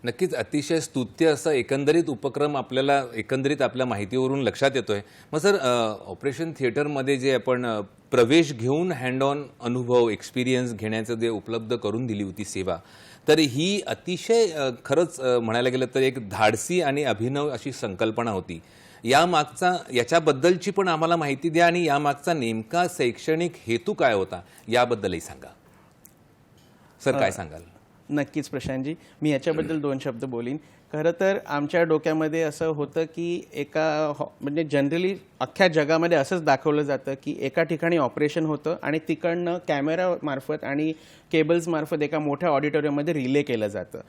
नक्कीच अतिशय स्तुत्य असा एकंदरीत उपक्रम आपल्याला एकंदरीत आपल्या माहितीवरून लक्षात येतोय. मग सर, ऑपरेशन थिएटरमध्ये जे आपण प्रवेश घेऊन हँड ऑन अनुभव एक्सपिरियन्स घेण्याचं जे उपलब्ध करून दिली होती सेवा, तर ही अतिशय खरंच म्हणायला गेलं तर एक धाडसी आणि अभिनव अशी संकल्पना होती. याच्याबद्दलची पण आम्हाला माहिती द्या आणि यामागचा नेमका शैक्षणिक हेतू काय होता याबद्दलही सांगा. सर, काय सांगाल? नक्कीच प्रशांतजी, मी याच्याबद्दल 2 शब्द बोलीन. खरं तर आमच्या डोक्यामध्ये असं होतं की म्हणजे जनरली अख्ख्या जगामध्ये असंच दाखवलं जातं की एका ठिकाणी ऑपरेशन होतं आणि तिकडनं कॅमेरामार्फत आणि केबल्समार्फत एका मोठ्या ऑडिटोरियममध्ये रिले केलं जातं.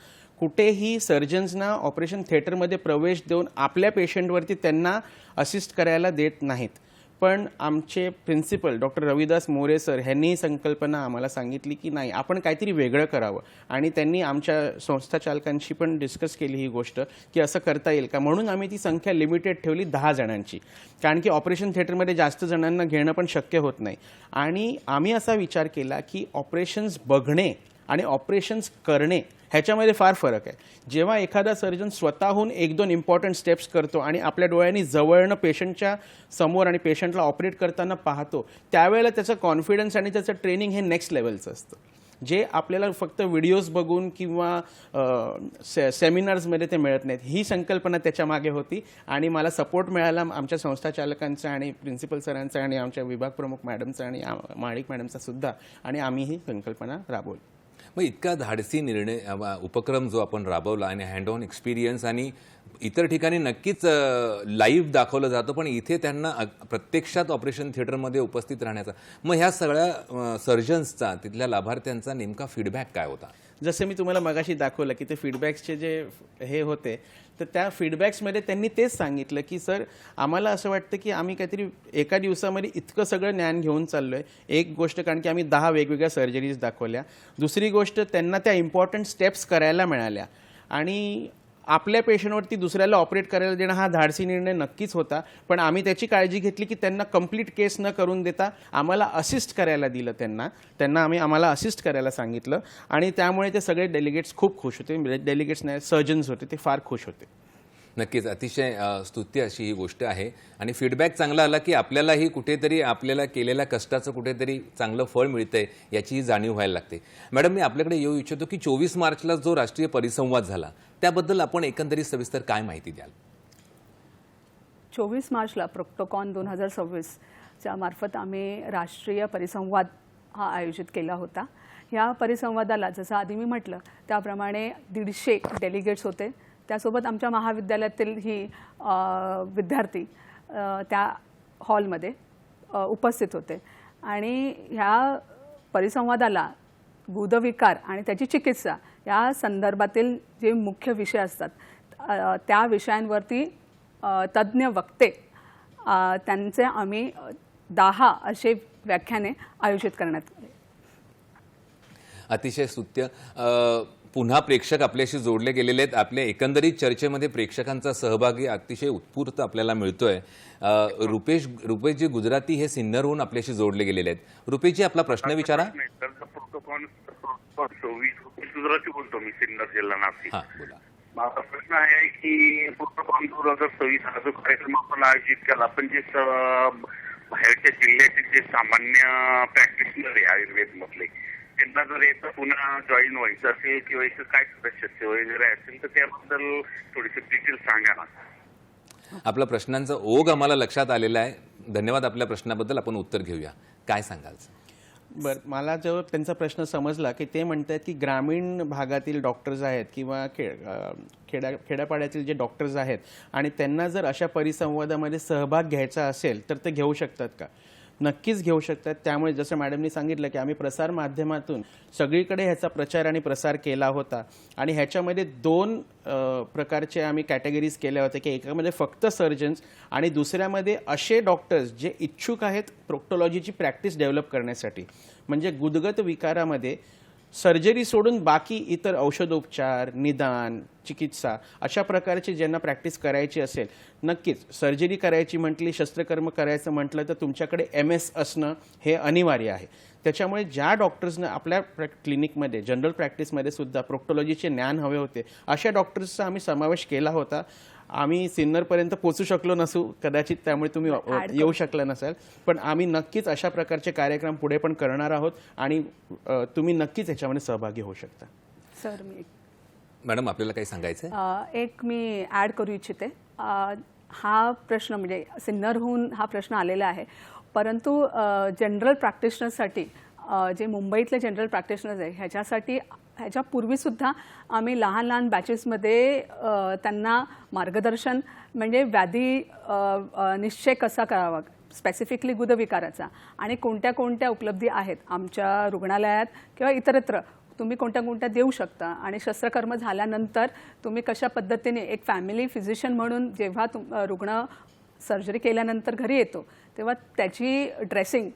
कुठेही सर्जन्सना ऑपरेशन थिएटरमध्ये प्रवेश देऊन आपल्या पेशंटवरती त्यांना असिस्ट करायला देत नाहीत. पण आमचे principal doctor Ravidas More sir ह्यांनी ही संकल्पना आम्हाला सांगितली की नाही, आपण काहीतरी वेगळं करावं. आणि त्यांनी आमच्या संस्था चालकांशी पण डिस्कस केली ही गोष्ट की असं करता येईल का. म्हणून आम्ही ती संख्या लिमिटेड ठेवली 10 जणांची, कारण की ऑपरेशन थिएटरमध्ये जास्त जणांना घेणं पण शक्य होत नाही. आणि आम्ही असा विचार केला की ऑपरेशन्स बघणे आणि ऑपरेशन्स करणे ह्याच्यामध्ये फार फरक आहे. जेव्हा एखादा सर्जन स्वतःहून 1-2 इम्पॉर्टंट स्टेप्स करतो आणि आपल्या डोळ्यांनी जवळनं पेशंटच्या समोर आणि पेशंटला ऑपरेट करताना पाहतो, त्यावेळेला त्याचं कॉन्फिडन्स आणि त्याचं ट्रेनिंग हे नेक्स्ट लेवलचं असतं, जे आपल्याला फक्त व्हिडिओज बघून किंवा सेमिनार्समध्ये ते मिळत नाहीत. ही संकल्पना त्याच्या मागे होती आणि मला सपोर्ट मिळाला आमच्या संस्था चालकांचा आणि प्रिन्सिपल सरांचा आणि आमच्या विभाग प्रमुख मॅडमचा आणि माळिक मॅडमचा सुद्धा, आणि आम्ही ही संकल्पना राबवली. मग इतका धाडसी निर्णय उपक्रम जो आपण राबवला आणि हँड ऑन एक्सपिरियन्स, आणि इतर ठिकाणी नक्कीच लाईव्ह दाखवलं जातं, पण इथे त्यांना प्रत्यक्षात ऑपरेशन थिएटरमध्ये उपस्थित राहण्याचा, मग ह्या सगळ्या सर्जन्सचा तिथल्या लाभार्थ्यांचा नेमका फीडबॅक काय होता? जसं मी तुम्हाला मगाशी दाखवलं की ते फीडबॅक्सचे जे हे होते, तर त्या फीडबॅक्समध्ये त्यांनी तेच सांगितलं की सर, आम्हाला असं वाटतं की आम्ही काहीतरी एका दिवसामध्ये इतकं सगळं ज्ञान घेऊन चाललो आहे. एक गोष्ट, कारण की आम्ही 10 वेगवेगळ्या सर्जरीज दाखवल्या. दुसरी गोष्ट, त्यांना त्या इम्पॉर्टंट स्टेप्स करायला मिळाल्या. आणि आपल्या पेशंटवरती दुसऱ्याला ऑपरेट करायला देणं हा धाडसी निर्णय नक्कीच होता, पण आम्ही त्याची काळजी घेतली की त्यांना कंप्लीट केस न करून देता आम्हाला असिस्ट करायला दिलं. आम्हाला असिस्ट करायला सांगितलं आणि त्यामुळे ते सगळे डेलिगेट्स खूप खुश होते. डेलिगेट्स नाही, सर्जन्स होते, ते फार खुश होते. नक्कीच अतिशय स्तुत्य अशी ही गोष्ट आहे आणि फीडबॅक चांगला आला की आपल्यालाही कुठेतरी आपल्याला केलेल्या कष्टाचं कुठेतरी चांगलं फळ मिळतंय याचीही जाणीव व्हायला लागते. मॅडम, मी आपल्याकडे येऊ इच्छितो की 24 मार्चला जो राष्ट्रीय परिसंवाद झाला त्याबद्दल आपण एकंदरीत सविस्तर काय माहिती द्याल? 24 मार्चला प्रोक्टोकॉन 2026च्या मार्फत आम्ही राष्ट्रीय परिसंवाद हा आयोजित केला होता. ह्या परिसंवादाला जसं आधी मी म्हटलं त्याप्रमाणे 150 डेलिगेट्स होते. त्यासोबत आमच्या महाविद्यालयातील ही विद्यार्थी त्या हॉलमध्ये उपस्थित होते आणि ह्या परिसंवादाला गुदविकार आणि त्याची चिकित्सा या संदर्भातील जे मुख्य विषय असतात त्या विषयांवरती तज्ज्ञ वक्ते त्यांचे आम्ही 10 असे व्याख्याने आयोजित करण्यात आले. अतिशय स्तुत्य. पुन्हा प्रेक्षक आपल्याशी जोडले गेलेले आहेत. आपल्या एकंदरीत चर्चेमध्ये प्रेक्षकांचा सहभागी अतिशय उत्स्फूर्त आपल्याला मिळतोय. रुपेशजी गुजराती हे सिन्नरहून आपल्याशी जोडले गेलेले आहेत. रुपेशजी आपला प्रश्न विचारा. प्रोटोकॉल 26 गुजराती बोलतो मी, सिन्नर जिल्हा नाशिक. हां, बोला. माझा प्रश्न आहे की प्रोटोकॉल 2026 हा जो कार्यक्रम आपण आयोजित केला, आपण जे बाहेरच्या जिल्ह्याचे जे सामान्य प्रॅक्टिशनर आहे आयुर्वेद मधले, त्यांना जर याचं पुन्हा जॉईन व्हायचं असेल किंवा याचं काय सदस्यत्व वगैरे असेल तर त्याबद्दल थोडीशी डिटेल सांगा ना. आपला प्रश्नांचा ओघ आम्हाला लक्षात आलेला आहे. धन्यवाद आपल्या प्रश्नाबद्दल. आपण उत्तर घेऊया. काय सांगाल? बरं, मला जो त्यांचा प्रश्न समजला की ते म्हणतात की ग्रामीण भागातील डॉक्टर्स आहेत किंवा खेड्यापाड्यातील जे डॉक्टर्स आहेत आणि त्यांना जर अशा परिसंवादामध्ये सहभाग घ्यायचा असेल तर ते घेऊ शकतात का? नक्कीच घेऊ शकतात. त्यामुळे जसं मॅडमनी सांगितलं की आम्ही प्रसार माध्यमातून सगळीकडे ह्याचा प्रचार आणि प्रसार केला होता आणि ह्याच्यामध्ये 2 प्रकारचे आम्ही कॅटेगरीज केल्या होत्या की एकामध्ये फक्त सर्जन्स आणि दुसऱ्यामध्ये असे डॉक्टर्स जे इच्छुक आहेत प्रोक्टोलॉजीची प्रॅक्टिस डेव्हलप करण्यासाठी. म्हणजे गुदगत विकारामध्ये सर्जरी सोडून बाकी इतर औषधोपचार, निदान, चिकित्सा अशा प्रकारची ज्यांना प्रॅक्टिस करायची असेल, नक्कीच सर्जरी करायची म्हटली, शस्त्रकर्म करायचं म्हटलं तर तुमच्याकडे MS असणं हे अनिवार्य आहे. त्याच्यामुळे ज्या डॉक्टर्सनं आपल्या क्लिनिकमध्ये जनरल प्रॅक्टिसमध्ये सुद्धा प्रोक्टोलॉजीचे ज्ञान हवे होते अशा डॉक्टर्सचा आम्ही समावेश केला होता. आम्ही सिन्नरपर्यंत पोहोचू शकलो नसू कदाचित, त्यामुळे तुम्ही येऊ शकला नसाल, पण आम्ही नक्कीच अशा प्रकारचे कार्यक्रम पुढे पण करणार आहोत आणि तुम्ही नक्कीच याच्यामध्ये सहभागी होऊ शकता. सर मी मॅडम आपल्याला काही सांगायचं? एक मी ॲड करू इच्छिते. हा प्रश्न म्हणजे सिन्नरहून हा प्रश्न आलेला आहे, परंतु जनरल प्रॅक्टिशनर्ससाठी जे मुंबईतले जनरल प्रॅक्टिशनर्स आहे ह्याच्यापूर्वीसुद्धा आम्ही लहान लहान बॅचेसमध्ये त्यांना मार्गदर्शन म्हणजे व्याधी निश्चय कसा करावा स्पेसिफिकली गुदविकाराचा आणि कोणत्या कोणत्या उपलब्धी आहेत आमच्या रुग्णालयात किंवा इतरत्र तुम्ही कोणत्या कोणत्या देऊ शकता आणि शस्त्रकर्म झाल्यानंतर तुम्ही कशा पद्धतीने एक फॅमिली फिजिशियन म्हणून जेव्हा रुग्ण सर्जरी केल्यानंतर घरी येतो तेव्हा त्याची ड्रेसिंग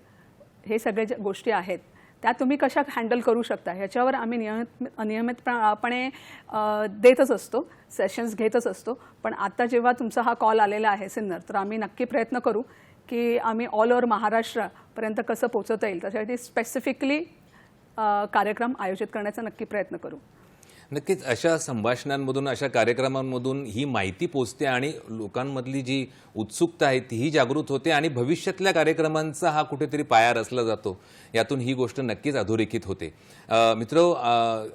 हे सगळे ज्या गोष्टी आहेत त्या तुम्ही कशा हँडल करू शकता ह्याच्यावर आम्ही नियमितपणे देतच असतो, सेशन्स घेतच असतो. पण आता जेव्हा तुमचा हा कॉल आलेला आहे सिन्नर, तर आम्ही नक्की प्रयत्न करू की आम्ही ऑल ओव्हर महाराष्ट्रापर्यंत कसं पोहोचवता येईल त्यासाठी स्पेसिफिकली कार्यक्रम आयोजित करण्याचा नक्की प्रयत्न करू. नक्कीच अशा संभाषणांमधून अशा कार्यक्रमांमधून ही माहिती पोचते आणि लोकांमधली जी उत्सुकता आहे तीही जागृत होते आणि भविष्यातल्या कार्यक्रमांचा हा कुठेतरी पाया रचला जातो. यातून ही गोष्ट नक्कीच अधोरेखित होते. मित्र,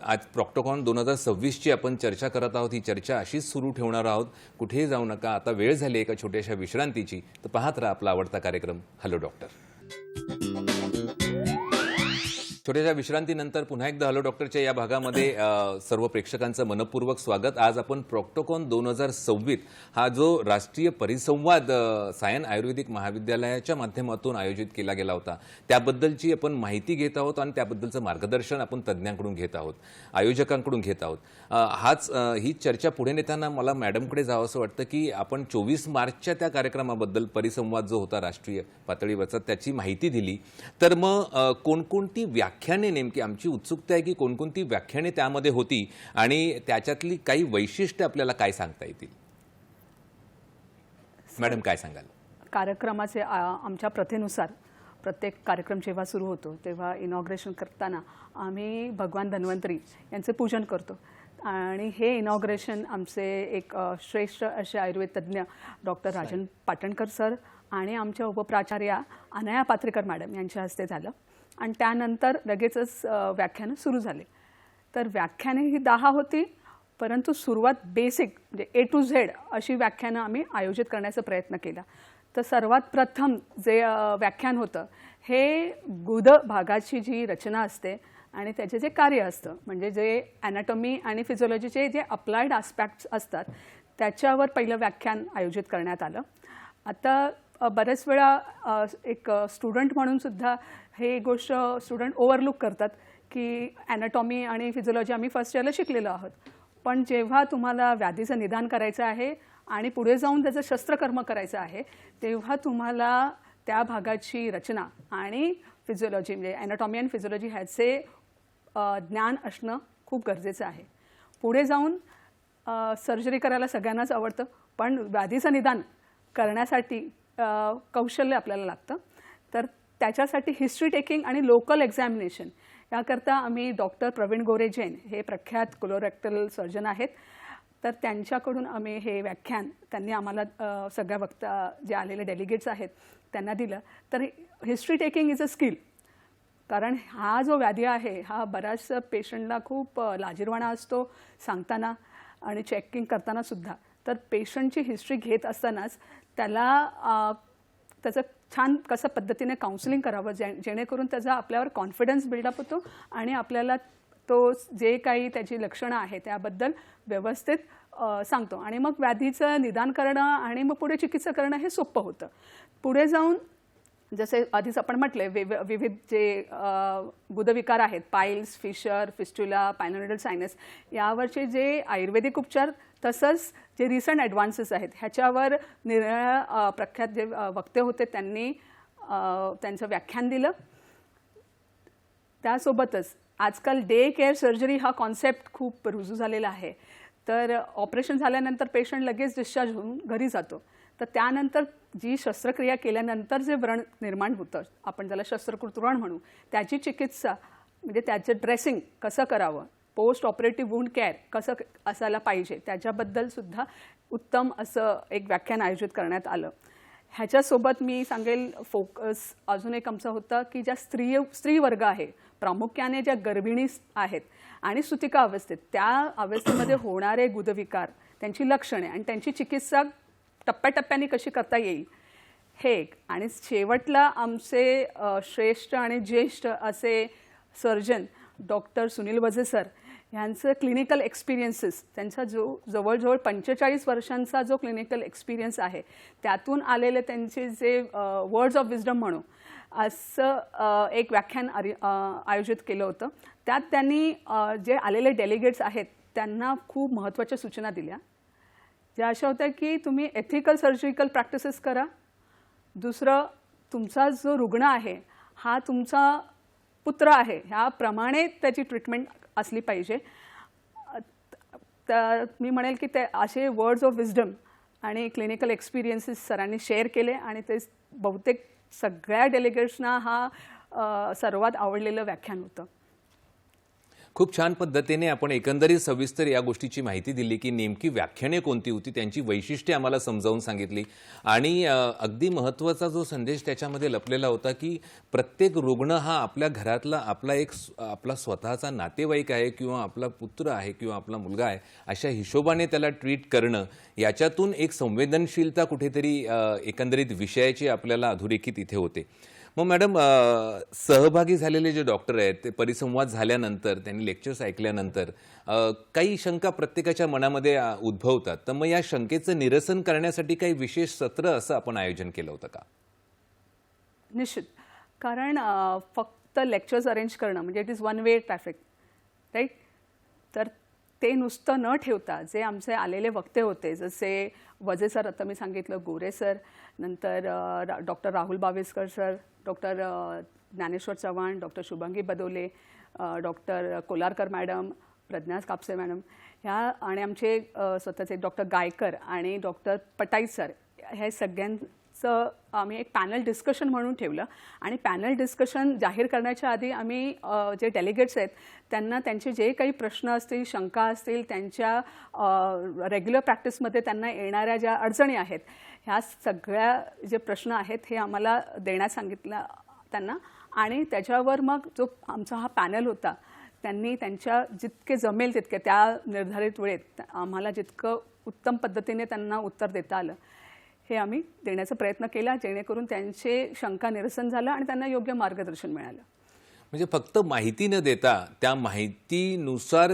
आज प्रॉक्टोकॉन 2026ची आपण चर्चा करत आहोत. ही चर्चा अशीच सुरू ठेवणार आहोत. कुठेही जाऊ नका. आता वेळ झाली एका छोट्याशा विश्रांतीची. तर पाहत राहा आपला आवडता कार्यक्रम हॅलो डॉक्टर. छोट्याशा विश्रांतीनंतर पुन्हा एकदा हॅलो डॉक्टरच्या या भागामध्ये सर्व प्रेक्षकांचं मनपूर्वक स्वागत. आज आपण प्रॉक्टोकॉन 2026 हा जो राष्ट्रीय परिसंवाद सायन आयुर्वेदिक महाविद्यालयाच्या माध्यमातून आयोजित केला गेला होता त्याबद्दलची आपण माहिती घेत आहोत आणि त्याबद्दलचं मार्गदर्शन आपण तज्ज्ञांकडून घेत आहोत, आयोजकांकडून घेत आहोत. ही चर्चा पुढे नेताना मला मॅडमकडे जावं असं वाटतं की आपण 24 मार्चच्या त्या कार्यक्रमाबद्दल परिसंवाद जो होता राष्ट्रीय पातळीवरचा त्याची माहिती दिली. तर मग कोणकोणती व्याख्याने, नेमकी आमची उत्सुकता आहे की कोणकोणती व्याख्याने त्यामध्ये होती आणि त्याच्यातली काही वैशिष्ट्य आपल्याला काय सांगता येतील? मॅडम काय सांगाल? कार्यक्रमाचे आमच्या प्रथेनुसार प्रत्येक कार्यक्रम जेव्हा सुरू होतो तेव्हा इनॉग्रेशन करताना आम्ही भगवान धन्वंतरी यांचे पूजन करतो आणि हे इनॉग्रेशन आमचे एक श्रेष्ठ असे आयुर्वेद तज्ज्ञ डॉक्टर राजन पाटणकर सर आणि आमच्या उपप्राचार्या अनया पात्रेकर मॅडम यांच्या हस्ते झालं आणि त्यानंतर लगेचच व्याख्यानं सुरू झाले. तर व्याख्याने ही 10 होती, परंतु सुरुवात बेसिक म्हणजे A to Z अशी व्याख्यानं आम्ही आयोजित करण्याचा प्रयत्न केला. तर सर्वात प्रथम जे व्याख्यान होतं हे गुद भागाची जी रचना असते आणि त्याचे जे कार्य असतं, म्हणजे जे ॲनाटॉमी आणि फिजिओलॉजीचे जे अप्लाइड आस्पेक्ट्स असतात त्याच्यावर पहिलं व्याख्यान आयोजित करण्यात आलं. आता बऱ्याच वेळा एक स्टुडंट म्हणून सुद्धा हे गोष्ट स्टुडंट ओव्हरलुक करतात की ॲनाटॉमी आणि फिजिओलॉजी आम्ही फर्स्ट इयरला शिकलेलो आहोत, पण जेव्हा तुम्हाला व्याधीचं निदान करायचं आहे आणि पुढे जाऊन त्याचं शस्त्रकर्म करायचं आहे तेव्हा तुम्हाला त्या भागाची रचना आणि फिजिओलॉजी म्हणजे ॲनाटॉमी आणि फिजिओलॉजी ह्याचे ज्ञान असणं खूप गरजेचं आहे. पुढे जाऊन सर्जरी करायला सगळ्यांनाच आवडतं, पण व्याधीचं निदान करण्यासाठी कौशल्य आपल्याला लागतं. तर त्याच्यासाठी हिस्ट्री टेकिंग आणि लोकल एक्झामिनेशन याकरता आम्ही डॉक्टर प्रवीण गोरे जैन हे प्रख्यात कोलोरेक्टल सर्जन आहेत, तर त्यांच्याकडून आम्ही हे व्याख्यान त्यांनी आम्हाला सगळ्या वक्ता जे आलेले डेलिगेट्स आहेत त्यांना दिलं. तर history taking is a skill, कारण हा जो व्याधी आहे हा बऱ्याच पेशंटला खूप लाजिरवाणा असतो सांगताना आणि चेकिंग करताना सुद्धा. तर पेशंटची हिस्ट्री घेत असतानाच त्याला त्याचं छान कसं पद्धतीने काउन्सिलिंग करावं जेणेकरून त्याचा आपल्यावर कॉन्फिडन्स बिल्डअप होतो आणि आपल्याला तो जे काही त्याची लक्षणं आहे त्याबद्दल व्यवस्थित सांगतो आणि मग व्याधीचं निदान करणं आणि मग पुढे चिकित्सा करणं हे सोपं होतं. पुढे जाऊन जसे आधीच आपण म्हटले विविध जे गुदविकार आहेत, पाईल्स, फिशर, फिस्ट्युला, पायनोइडल सायनस यावरचे जे आयुर्वेदिक उपचार तसंच जे रिसंट ॲडव्हान्सेस आहेत ह्याच्यावर निरनिराळ्या प्रख्यात जे वक्ते होते त्यांनी त्यांचं व्याख्यान दिलं. त्यासोबतच आजकाल डे केअर सर्जरी हा कॉन्सेप्ट खूप रुजू झालेला आहे. तर ऑपरेशन झाल्यानंतर पेशंट लगेच डिस्चार्ज होऊन घरी जातो, तर त्यानंतर जी शस्त्रक्रिया केल्यानंतर जे व्रण निर्माण होतं, आपण त्याला शस्त्रकृत व्रण म्हणू, त्याची चिकित्सा म्हणजे त्याचं ड्रेसिंग कसं करावं, पोस्ट ऑपरेटिव्ह वुंड केअर कसं असायला पाहिजे त्याच्याबद्दलसुद्धा उत्तम असं एक व्याख्यान आयोजित करण्यात आलं. ह्याच्यासोबत मी सांगेल फोकस अजून एक आमचा होता की ज्या स्त्री वर्ग आहे, प्रामुख्याने ज्या गर्भिणी आहेत आणि सुतिका अवस्थेत, त्या अवस्थेमध्ये होणारे गुदविकार, त्यांची लक्षणे आणि त्यांची चिकित्सा टप्प्याटप्प्याने कशी करता येईल हे एक. आणि शेवटला आमचे श्रेष्ठ आणि ज्येष्ठ असे surgeon doctor Sunil Vaze sir यांचं क्लिनिकल एक्सपिरियन्सेस, त्यांचा जो जवळजवळ 45 वर्षांचा जो क्लिनिकल एक्सपिरियन्स आहे त्यातून आलेले त्यांचे जे वर्ड्स ऑफ विजडम म्हणू असं एक व्याख्यान आयोजित केलं होतं. त्यात त्यांनी जे आलेले डेलिगेट्स आहेत त्यांना खूप महत्त्वाच्या सूचना दिल्या, ज्या अशा होत्या की तुम्ही एथिकल सर्जिकल प्रॅक्टिसेस करा. दुसरं, तुमचा जो रुग्ण आहे हा तुमचा पुत्र आहे ह्याप्रमाणे त्याची ट्रीटमेंट असली पाहिजे. तर मी म्हणेल की ते असे वर्ड्स ऑफ विजडम आणि क्लिनिकल एक्सपिरियन्सेस सरांनी शेअर केले आणि ते बहुतेक सगळ्या डेलिगेट्सना हा सर्वात आवडलेलं व्याख्यान होतं. खूप छान पद्धतीने आपण एकंदरीत सविस्तर या गोष्टीची माहिती दिली की नेमकी व्याख्याने कोणती होती, त्यांची वैशिष्ट्ये आम्हाला समजावून सांगितली आणि अगदी महत्त्वाचा जो संदेश त्याच्यामध्ये लपलेला होता की प्रत्येक रुग्ण हा आपल्या घरातला आपला स्वतःचा नातेवाईक आहे किंवा आपला पुत्र आहे किंवा आपला मुलगा आहे, अशा हिशोबाने त्याला ट्रीट करणं, याच्यातून एक संवेदनशीलता कुठेतरी एकंदरीत विषयाची आपल्याला अधोरेखित इथे होते. मग मॅडम, सहभागी झालेले जे डॉक्टर आहेत ते परिसंवाद झाल्यानंतर, त्यांनी लेक्चर्स ऐकल्यानंतर काही शंका प्रत्येकाच्या मनामध्ये उद्भवतात, तर मग या शंकेचं निरसन करण्यासाठी काही विशेष सत्र असं आपण आयोजन केलं होतं का? निश्चित, कारण फक्त लेक्चर्स अरेंज करणं म्हणजे it is one way traffic, right. तर ते नुसतं न ठेवता जे आमचे आलेले वक्ते होते, जसे वझे सर, आता मी सांगितलं, गोरे सर, नंतर doctor Rahul Baweskar sir, doctor Dnyaneshwar Chavan, doctor Shubhangi Badole, doctor Kolarkar madam, Pradnya Kapse madam ह्या आणि आमचे स्वतःचे डॉक्टर गायकर आणि डॉक्टर पटाई सर, हे सगळ्यांचं आम्ही एक पॅनल डिस्कशन म्हणून ठेवलं. आणि पॅनल डिस्कशन जाहीर करण्याच्या आधी आम्ही जे डेलिगेट्स आहेत त्यांना त्यांचे जे काही प्रश्न असतील, शंका असतील, त्यांच्या रेग्युलर प्रॅक्टिसमध्ये त्यांना येणाऱ्या ज्या अडचणी आहेत, ह्या सगळ्या जे प्रश्न आहेत हे आम्हाला देण्यास सांगितलं त्यांना. आणि त्याच्यावर मग जो आमचा हा पॅनल होता त्यांनी त्यांच्या जितके जमेल तितके त्या निर्धारित वेळेत आम्हाला जितकं उत्तम पद्धतीने त्यांना उत्तर देता आलं हे आम्ही देण्याचा प्रयत्न केला, जेणेकरून त्यांचे शंका निरसन झालं आणि त्यांना योग्य मार्गदर्शन मिळालं. म्हणजे फक्त माहिती न देता त्या माहितीनुसार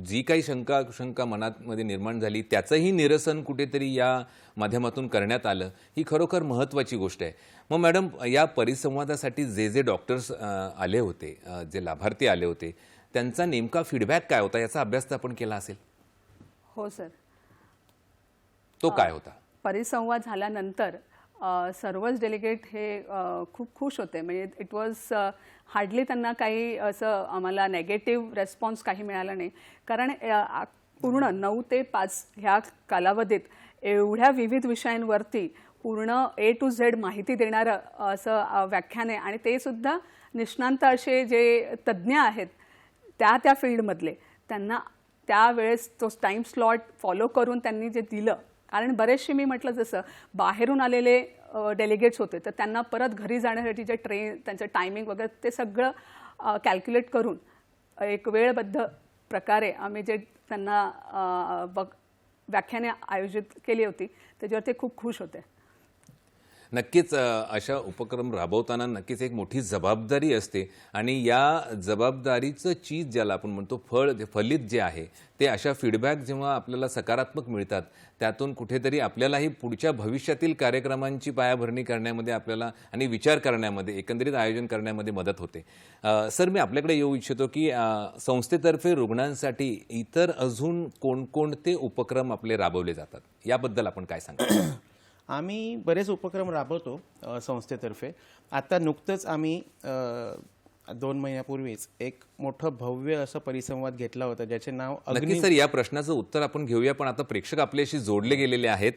जी काही शंका मनामध्ये निर्माण झाली त्याचंही निरसन कुठेतरी या माध्यमातून करण्यात आलं, ही खरोखर महत्त्वाची गोष्ट आहे. मग मॅडम, या परिसंवादासाठी जे डॉक्टर्स आले होते, जे लाभार्थी आले होते, त्यांचा नेमका फीडबॅक काय होता याचा अभ्यास तर आपण केला असेल? हो सर. तो काय होता? परिसंवाद झाल्यानंतर सर्वच डेलिगेट हे खूप खुश होते. म्हणजे इट वॉज हार्डली त्यांना काही असं आम्हाला नेगेटिव्ह रेस्पॉन्स काही मिळाला नाही. कारण पूर्ण 9 ते 5 ह्या कालावधीत एवढ्या विविध विषयांवरती पूर्ण A to Z माहिती देणारं असं व्याख्याने, आणि ते सुद्धा निष्णांत असे जे तज्ज्ञ आहेत त्या फील्डमधले, त्यांना त्यावेळेस तो टाईम स्लॉट फॉलो करून त्यांनी जे दिलं. कारण बरेचसे मी म्हटलं जसं बाहेरून आलेले डेलिगेट्स होते, तर त्यांना परत घरी जाण्यासाठी जे ट्रेन, त्यांचं टायमिंग वगैरे ते सगळं कॅल्क्युलेट करून एक वेळबद्ध प्रकारे आम्ही जे त्यांना व्याख्याने आयोजित केली होती त्याच्यावर ते खूप खुश होते. नक्कीच अशा उपक्रम राबवताना नक्कीच एक मोठी जबाबदारी असते आणि या जबाबदारीचं चीज ज्याला आपण म्हणतो फलित जे आहे ते अशा फीडबॅक जेव्हा आपल्याला सकारात्मक मिळतात त्यातून कुठेतरी आपल्यालाही पुढच्या भविष्यातील कार्यक्रमांची पायाभरणी करण्यामध्ये आपल्याला आणि विचार करण्यामध्ये, एकंदरीत आयोजन करण्यामध्ये मदत होते. सर, मी आपल्याकडे येऊ इच्छितो की संस्थेतर्फे रुग्णांसाठी इतर अजून कोणकोणते उपक्रम आपले राबवले जातात याबद्दल आपण काय सांगता? आम्ही बरेच उपक्रम राबवतो संस्थेतर्फे. आता नुकतंच आम्ही 2 महिन्यापूर्वीच एक मोठं भव्य असं परिसंवाद घेतला होता ज्याचे नाव नक्की सर, या प्रश्नाचं उत्तर आपण घेऊया, पण आता प्रेक्षक आपल्याशी जोडले गेलेले आहेत.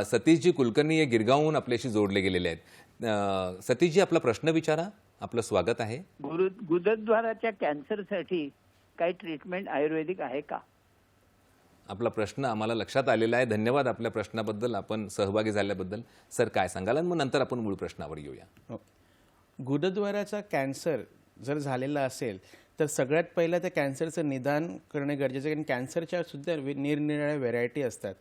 सतीशजी कुलकर्णी हे गिरगावहून आपल्याशी जोडले गेलेले आहेत. सतीशजी, आपला प्रश्न विचारा. आपलं स्वागत आहे. गुदद्वाराच्या कॅन्सरसाठी काही ट्रीटमेंट आयुर्वेदिक आहे का? आपला प्रश्न आम्हाला लक्षात आलेला आहे. धन्यवाद आपल्या प्रश्नाबद्दल, आपण सहभागी झाल्याबद्दल. सर, काय सांगाल? मग नंतर आपण मूळ प्रश्नावर येऊया. गुदद्वाराचा कॅन्सर जर झालेला असेल तर सगळ्यात पहिलं त्या कॅन्सरचं निदान करणे गरजेचं आहे. कारण कॅन्सरच्या सुद्धा निरनिराळ्या व्हेरायटी असतात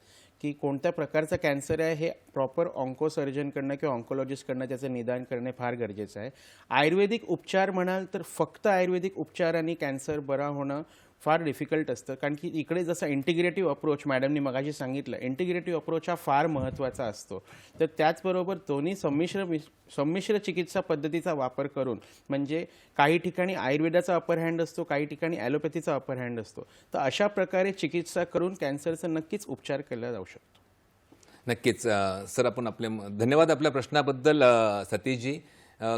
की कोणत्या प्रकारचा कॅन्सर आहे हे प्रॉपर ऑन्कोसर्जनकडनं किंवा ऑन्कोलॉजिस्टकडनं त्याचं निदान करणे फार गरजेचं आहे. आयुर्वेदिक उपचार म्हणाल तर फक्त आयुर्वेदिक उपचारांनी कॅन्सर बरा होणं फार डिफिकल्ट असतं. कारण की इकडे जसं इंटिग्रेटिव्ह अप्रोच मॅडमनी मगाशी सांगितलं, इंटिग्रेटिव्ह अप्रोच हा फार महत्त्वाचा असतो. तर त्याचबरोबर दोन्ही संमिश्र चिकित्सा पद्धतीचा वापर करून, म्हणजे काही ठिकाणी आयुर्वेदाचा अपर हँड असतो, काही ठिकाणी ॲलोपॅथीचा अपर हँड असतो, तर अशा प्रकारे चिकित्सा करून कॅन्सरचा नक्कीच उपचार केला जाऊ शकतो. नक्कीच सर, आपण धन्यवाद आपल्या प्रश्नाबद्दल सतीशजी.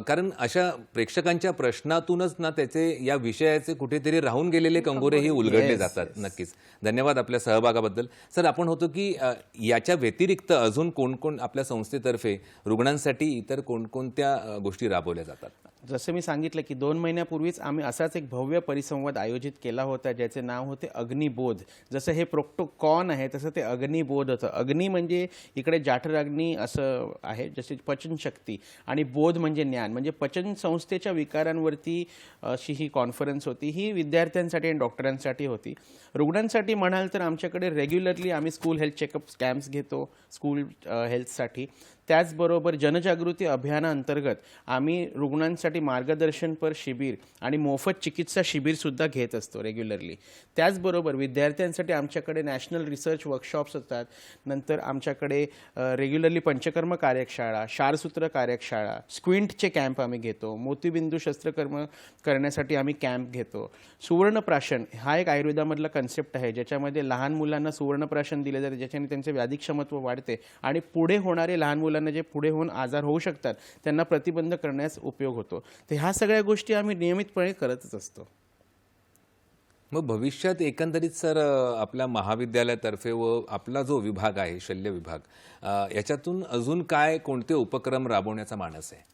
कारण अशा प्रेक्षकांच्या प्रश्नातूनच ना त्याचे या विषयाचे कुठेतरी राहून गेलेले कंगोरेही उलगडले जातात. नक्कीच धन्यवाद आपल्या सहभागाबद्दल. सर, आपण होतो की याच्या व्यतिरिक्त अजून कोण आपल्या संस्थेतर्फे रुग्णांसाठी इतर कोणकोणत्या गोष्टी राबवल्या जातात? जसं मी सांगितलं की 2 महिन्यापूर्वीच आम्ही असाच एक भव्य परिसंवाद आयोजित केला होता ज्याचे नाव होते अग्निबोध. जसं हे प्रोक्टोकॉन आहे तसं ते अग्निबोध होतं. अग्नी म्हणजे इकडे जाठराग्नी असं आहे, जसे पचनशक्ती, आणि बोध म्हणजे ज्ञान, म्हणजे पचन संस्थेच्या विकारांवरती अशी ही कॉन्फरन्स होती. ही विद्यार्थ्यांसाठी आणि डॉक्टरांसाठी होती. रुग्णांसाठी म्हणाल तर आमच्याकडे रेग्युलरली आम्ही स्कूल हेल्थ चेकअप कॅम्प्स घेतो स्कूल हेल्थसाठी. त्याचबरोबर जनजागृती अभियानाअंतर्गत आम्ही रुग्णांसाठी मार्गदर्शनपर शिबिर आणि मोफत चिकित्सा शिबिरसुद्धा घेत असतो रेग्युलरली. त्याचबरोबर विद्यार्थ्यांसाठी आमच्याकडे नॅशनल रिसर्च वर्कशॉप्स असतात. नंतर आमच्याकडे रेग्युलरली पंचकर्म कार्यशाळा, क्षारसूत्र कार्यशाळा, स्क्विंटचे कॅम्प आम्ही घेतो. मोतीबिंदू शस्त्रकर्म करण्यासाठी आम्ही कॅम्प घेतो. सुवर्णप्राशन हा एक आयुर्वेदामधला कन्सेप्ट आहे ज्याच्यामध्ये लहान मुलांना सुवर्णप्राशन दिले जाते, ज्याच्याने त्यांचे व्याधिक्षमत्व वाढते आणि पुढे होणारे लहान मुलांना जे पुढे होऊन आजार होऊ शकतात त्यांना प्रतिबंध करण्यास उपयोग होतो. तर ह्या सगळ्या गोष्टी आम्ही नियमितपणे करतच असतो. मग भविष्यात एकंदरीत सर आपल्या महाविद्यालयातर्फे व आपला जो विभाग आहे शल्य विभाग, याच्यातून अजून कोणते उपक्रम राबवण्याचा मानस आहे?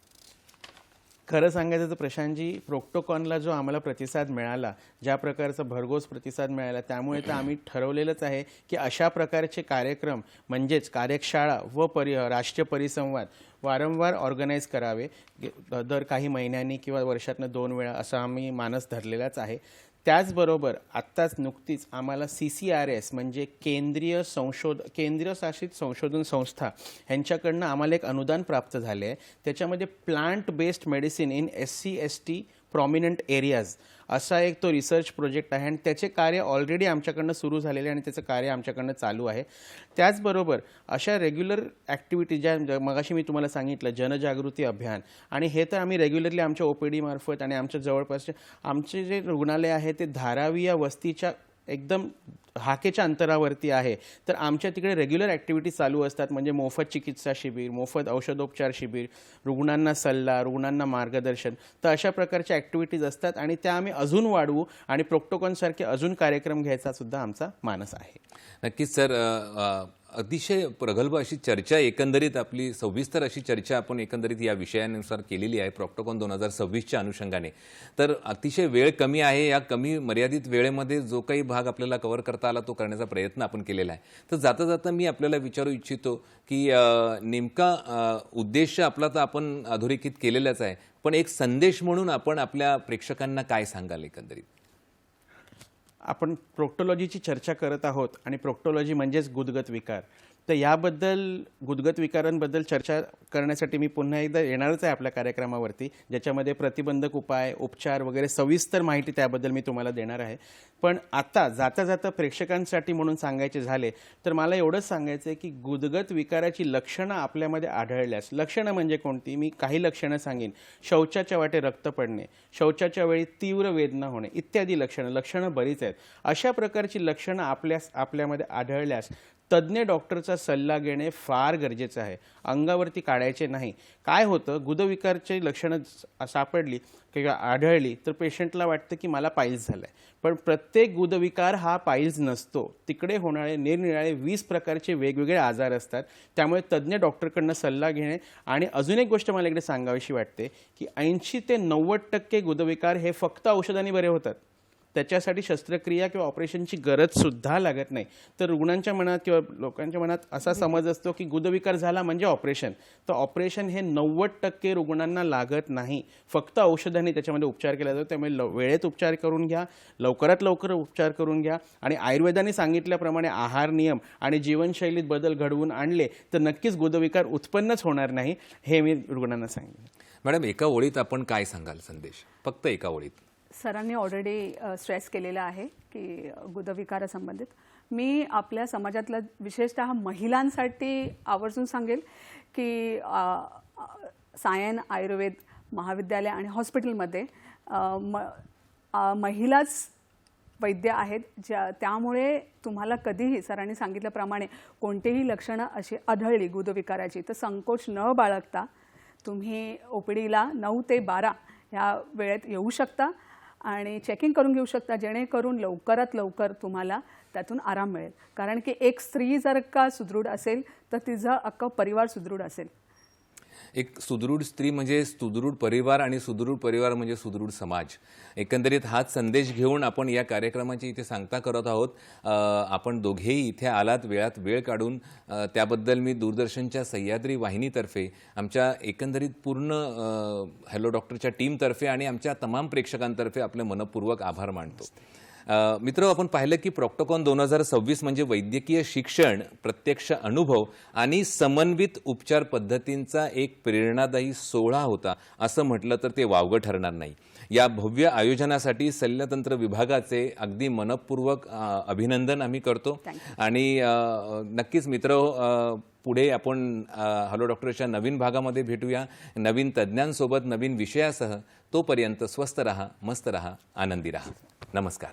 खरं सांगायचं तर प्रशांतजी, प्रोक्टोकॉनला जो आम्हाला प्रतिसाद मिळाला, ज्या प्रकारचा भरघोस प्रतिसाद मिळाला, त्यामुळे तर आम्ही ठरवलेलंच आहे की अशा प्रकारचे कार्यक्रम म्हणजेच कार्यशाळा व राष्ट्रीय परिसंवाद वारंवार ऑर्गनाईज करावे. दर काही महिन्यांनी किंवा वर्षातनं 2 वेळा असा आम्ही मानस धरलेलाच आहे. त्याचबरोबर आत्ताच नुकतीच आम्हाला CCRS म्हणजे केंद्रीय शासित संशोधन संस्था यांच्याकडनं आम्हाला एक अनुदान प्राप्त झाले आहे. त्याच्यामध्ये plant based medicine in SC/ST prominent areas असा एक तो रिसर्च प्रोजेक्ट आहे आणि त्याचे कार्य ऑलरेडी आमच्याकडनं सुरू झालेले आणि त्याचं कार्य आमच्याकडनं चालू आहे. त्याचबरोबर अशा रेग्युलर ॲक्टिव्हिटी ज्या मगाशी मी तुम्हाला सांगितलं जनजागृती अभियान, आणि हे तर आम्ही रेग्युलरली आमच्या OPD मार्फत आणि आमच्या जवळपासचे आमचे जे रुग्णालय आहे ते धारावी या वस्तीच्या एकदम हाकेच्या अंतरावरती आहे. तर आमच्या तिकडे रेग्युलर ॲक्टिव्हिटी चालू असतात, म्हणजे मोफत चिकित्सा शिबिर, मोफत औषधोपचार शिबिर, रुग्णांना सल्ला, रुग्णांना मार्गदर्शन. तर अशा प्रकारच्या ॲक्टिव्हिटीज असतात आणि त्या आम्ही अजून वाढवू आणि प्रोक्टोकॉनसारखे अजून कार्यक्रम घ्यायचा सुद्धा आमचा मानस आहे. नक्कीच सर, अतिशय प्रगल्भ अशी चर्चा, एकंदरीत आपली सविस्तर अशी चर्चा आपण एकंदरीत या विषयानुसार केलेली आहे प्रॉक्टोकॉन 2026च्या अनुषंगाने. तर अतिशय वेळ कमी आहे, या कमी मर्यादित वेळेमध्ये जो काही भाग आपल्याला कव्हर करता आला तो करण्याचा प्रयत्न आपण केलेला आहे. तर जाता जाता मी आपल्याला विचारू इच्छितो की नेमका उद्देश आपला तर आपण अधोरेखित केलेलाच आहे, पण एक संदेश म्हणून आपण आपल्या प्रेक्षकांना काय सांगाल एकंदरीत? आपण प्रोक्टोलॉजीची चर्चा करत आहोत आणि प्रोक्टोलॉजी म्हणजेच गुदगत विकार. तर याबद्दल गुदगत विकारांबद्दल चर्चा करण्यासाठी मी पुन्हा एकदा येणारच आहे आपल्या कार्यक्रमावरती, ज्याच्यामध्ये प्रतिबंधक उपाय, उपचार वगैरे सविस्तर माहिती त्याबद्दल मी तुम्हाला देणार आहे. पण आता जाता जाता प्रेक्षकांसाठी म्हणून सांगायचे झाले तर मला एवढंच सांगायचं आहे की गुदगत विकाराची लक्षणं आपल्यामध्ये आढळल्यास, लक्षणं म्हणजे कोणती, मी काही लक्षणं सांगेन. शौचाच्या वाटे रक्त पडणे, शौचाच्या वेळी तीव्र वेदना होणे इत्यादी लक्षणं बरीच आहेत. अशा प्रकारची लक्षणं आपल्यामध्ये आढळल्यास तज्ज्ञ डॉक्टरचा सल्ला घेणे फार गरजेचं आहे. अंगावरती काढायचे नाही. काय होतं, गुदविकारची लक्षणं सापडली किंवा आढळली तर पेशंटला वाटतं की मला पाईल्स झालं आहे. पण प्रत्येक गुदविकार हा पाईल्स नसतो. तिकडे होणारे निरनिराळे 20 प्रकारचे वेगवेगळे आजार असतात. त्यामुळे तज्ज्ञ डॉक्टरकडनं सल्ला घेणे. आणि अजून एक गोष्ट मला इकडे सांगावीशी वाटते की 80 ते 90% गुदविकार हे फक्त औषधांनी बरे होतात. त्याच्यासाठी शस्त्रक्रिया किंवा ऑपरेशनची गरजसुद्धा लागत नाही. तर रुग्णांच्या मनात किंवा लोकांच्या मनात असा समज असतो की गुदविकार झाला म्हणजे ऑपरेशन. तर ऑपरेशन हे 90% रुग्णांना लागत नाही. फक्त औषधांनी त्याच्यामध्ये उपचार केला जातो. त्यामुळे वेळेत उपचार करून घ्या, लवकरात लवकर उपचार करून घ्या आणि आयुर्वेदाने सांगितल्याप्रमाणे आहार नियम आणि जीवनशैलीत बदल घडवून आणले तर नक्कीच गुदविकार उत्पन्नच होणार नाही, हे मी रुग्णांना सांगेन. मॅडम, एका ओळीत आपण काय सांगाल संदेश, फक्त एका ओळीत? सरांनी ऑलरेडी स्ट्रेस केलेला आहे की गुदविकारासंबंधित मी आपल्या समाजातल्या विशेषतः महिलांसाठी आवर्जून सांगेल की सायन आयुर्वेद महाविद्यालय आणि हॉस्पिटलमध्ये महिलाच वैद्य आहेत, त्यामुळे तुम्हाला कधीही सरांनी सांगितल्याप्रमाणे कोणतेही लक्षणं अशी आढळली गुदविकाराची तर संकोच न बाळगता तुम्ही OPDला 9 ते 12 ह्या वेळेत येऊ शकता आणि चेकिंग करून घेऊ शकता, जेणेकरून लवकरात लवकर तुम्हाला त्यातून आराम मिळेल. कारण की एक स्त्री जर का सुदृढ असेल तर तिचा अख्खा परिवार सुदृढ असेल. एक सुदृढ स्त्री म्हणजे सुदृढ परिवार आणि सुदृढ परिवार म्हणजे सुदृढ समाज. एकंदरीत हाच संदेश घेऊन आपण या कार्यक्रमाची इथे सांगता करत आहोत. आपण दोघेही इथे आलात, वेळात वेळ काढून, त्याबद्दल मी दूरदर्शनच्या सह्याद्री वाहिनीतर्फे, आमच्या एकंदरीत पूर्ण हॅलो डॉक्टरच्या टीमतर्फे आणि आमच्या तमाम प्रेक्षकांतर्फे आपले मनपूर्वक आभार मानतो. मित्र, आपण पाहिलं की प्रॉक्टोकॉन 2026 म्हणजे वैद्यकीय शिक्षण, प्रत्यक्ष अनुभव आणि समन्वित उपचार पद्धतींचा एक प्रेरणादायी सोहळा होता असं म्हटलं तर ते वावगं ठरणार नाही. या भव्य आयोजनासाठी शल्यतंत्र विभागाचे अगदी मनपूर्वक अभिनंदन आम्ही करतो. आणि नक्कीच मित्र, पुढे आपण हॅलो डॉक्टरच्या नवीन भागामध्ये भेटूया, नवीन तज्ज्ञांसोबत, नवीन विषयासह. तोपर्यंत स्वस्थ रहा, मस्त रहा, आनंदी रहा. नमस्कार.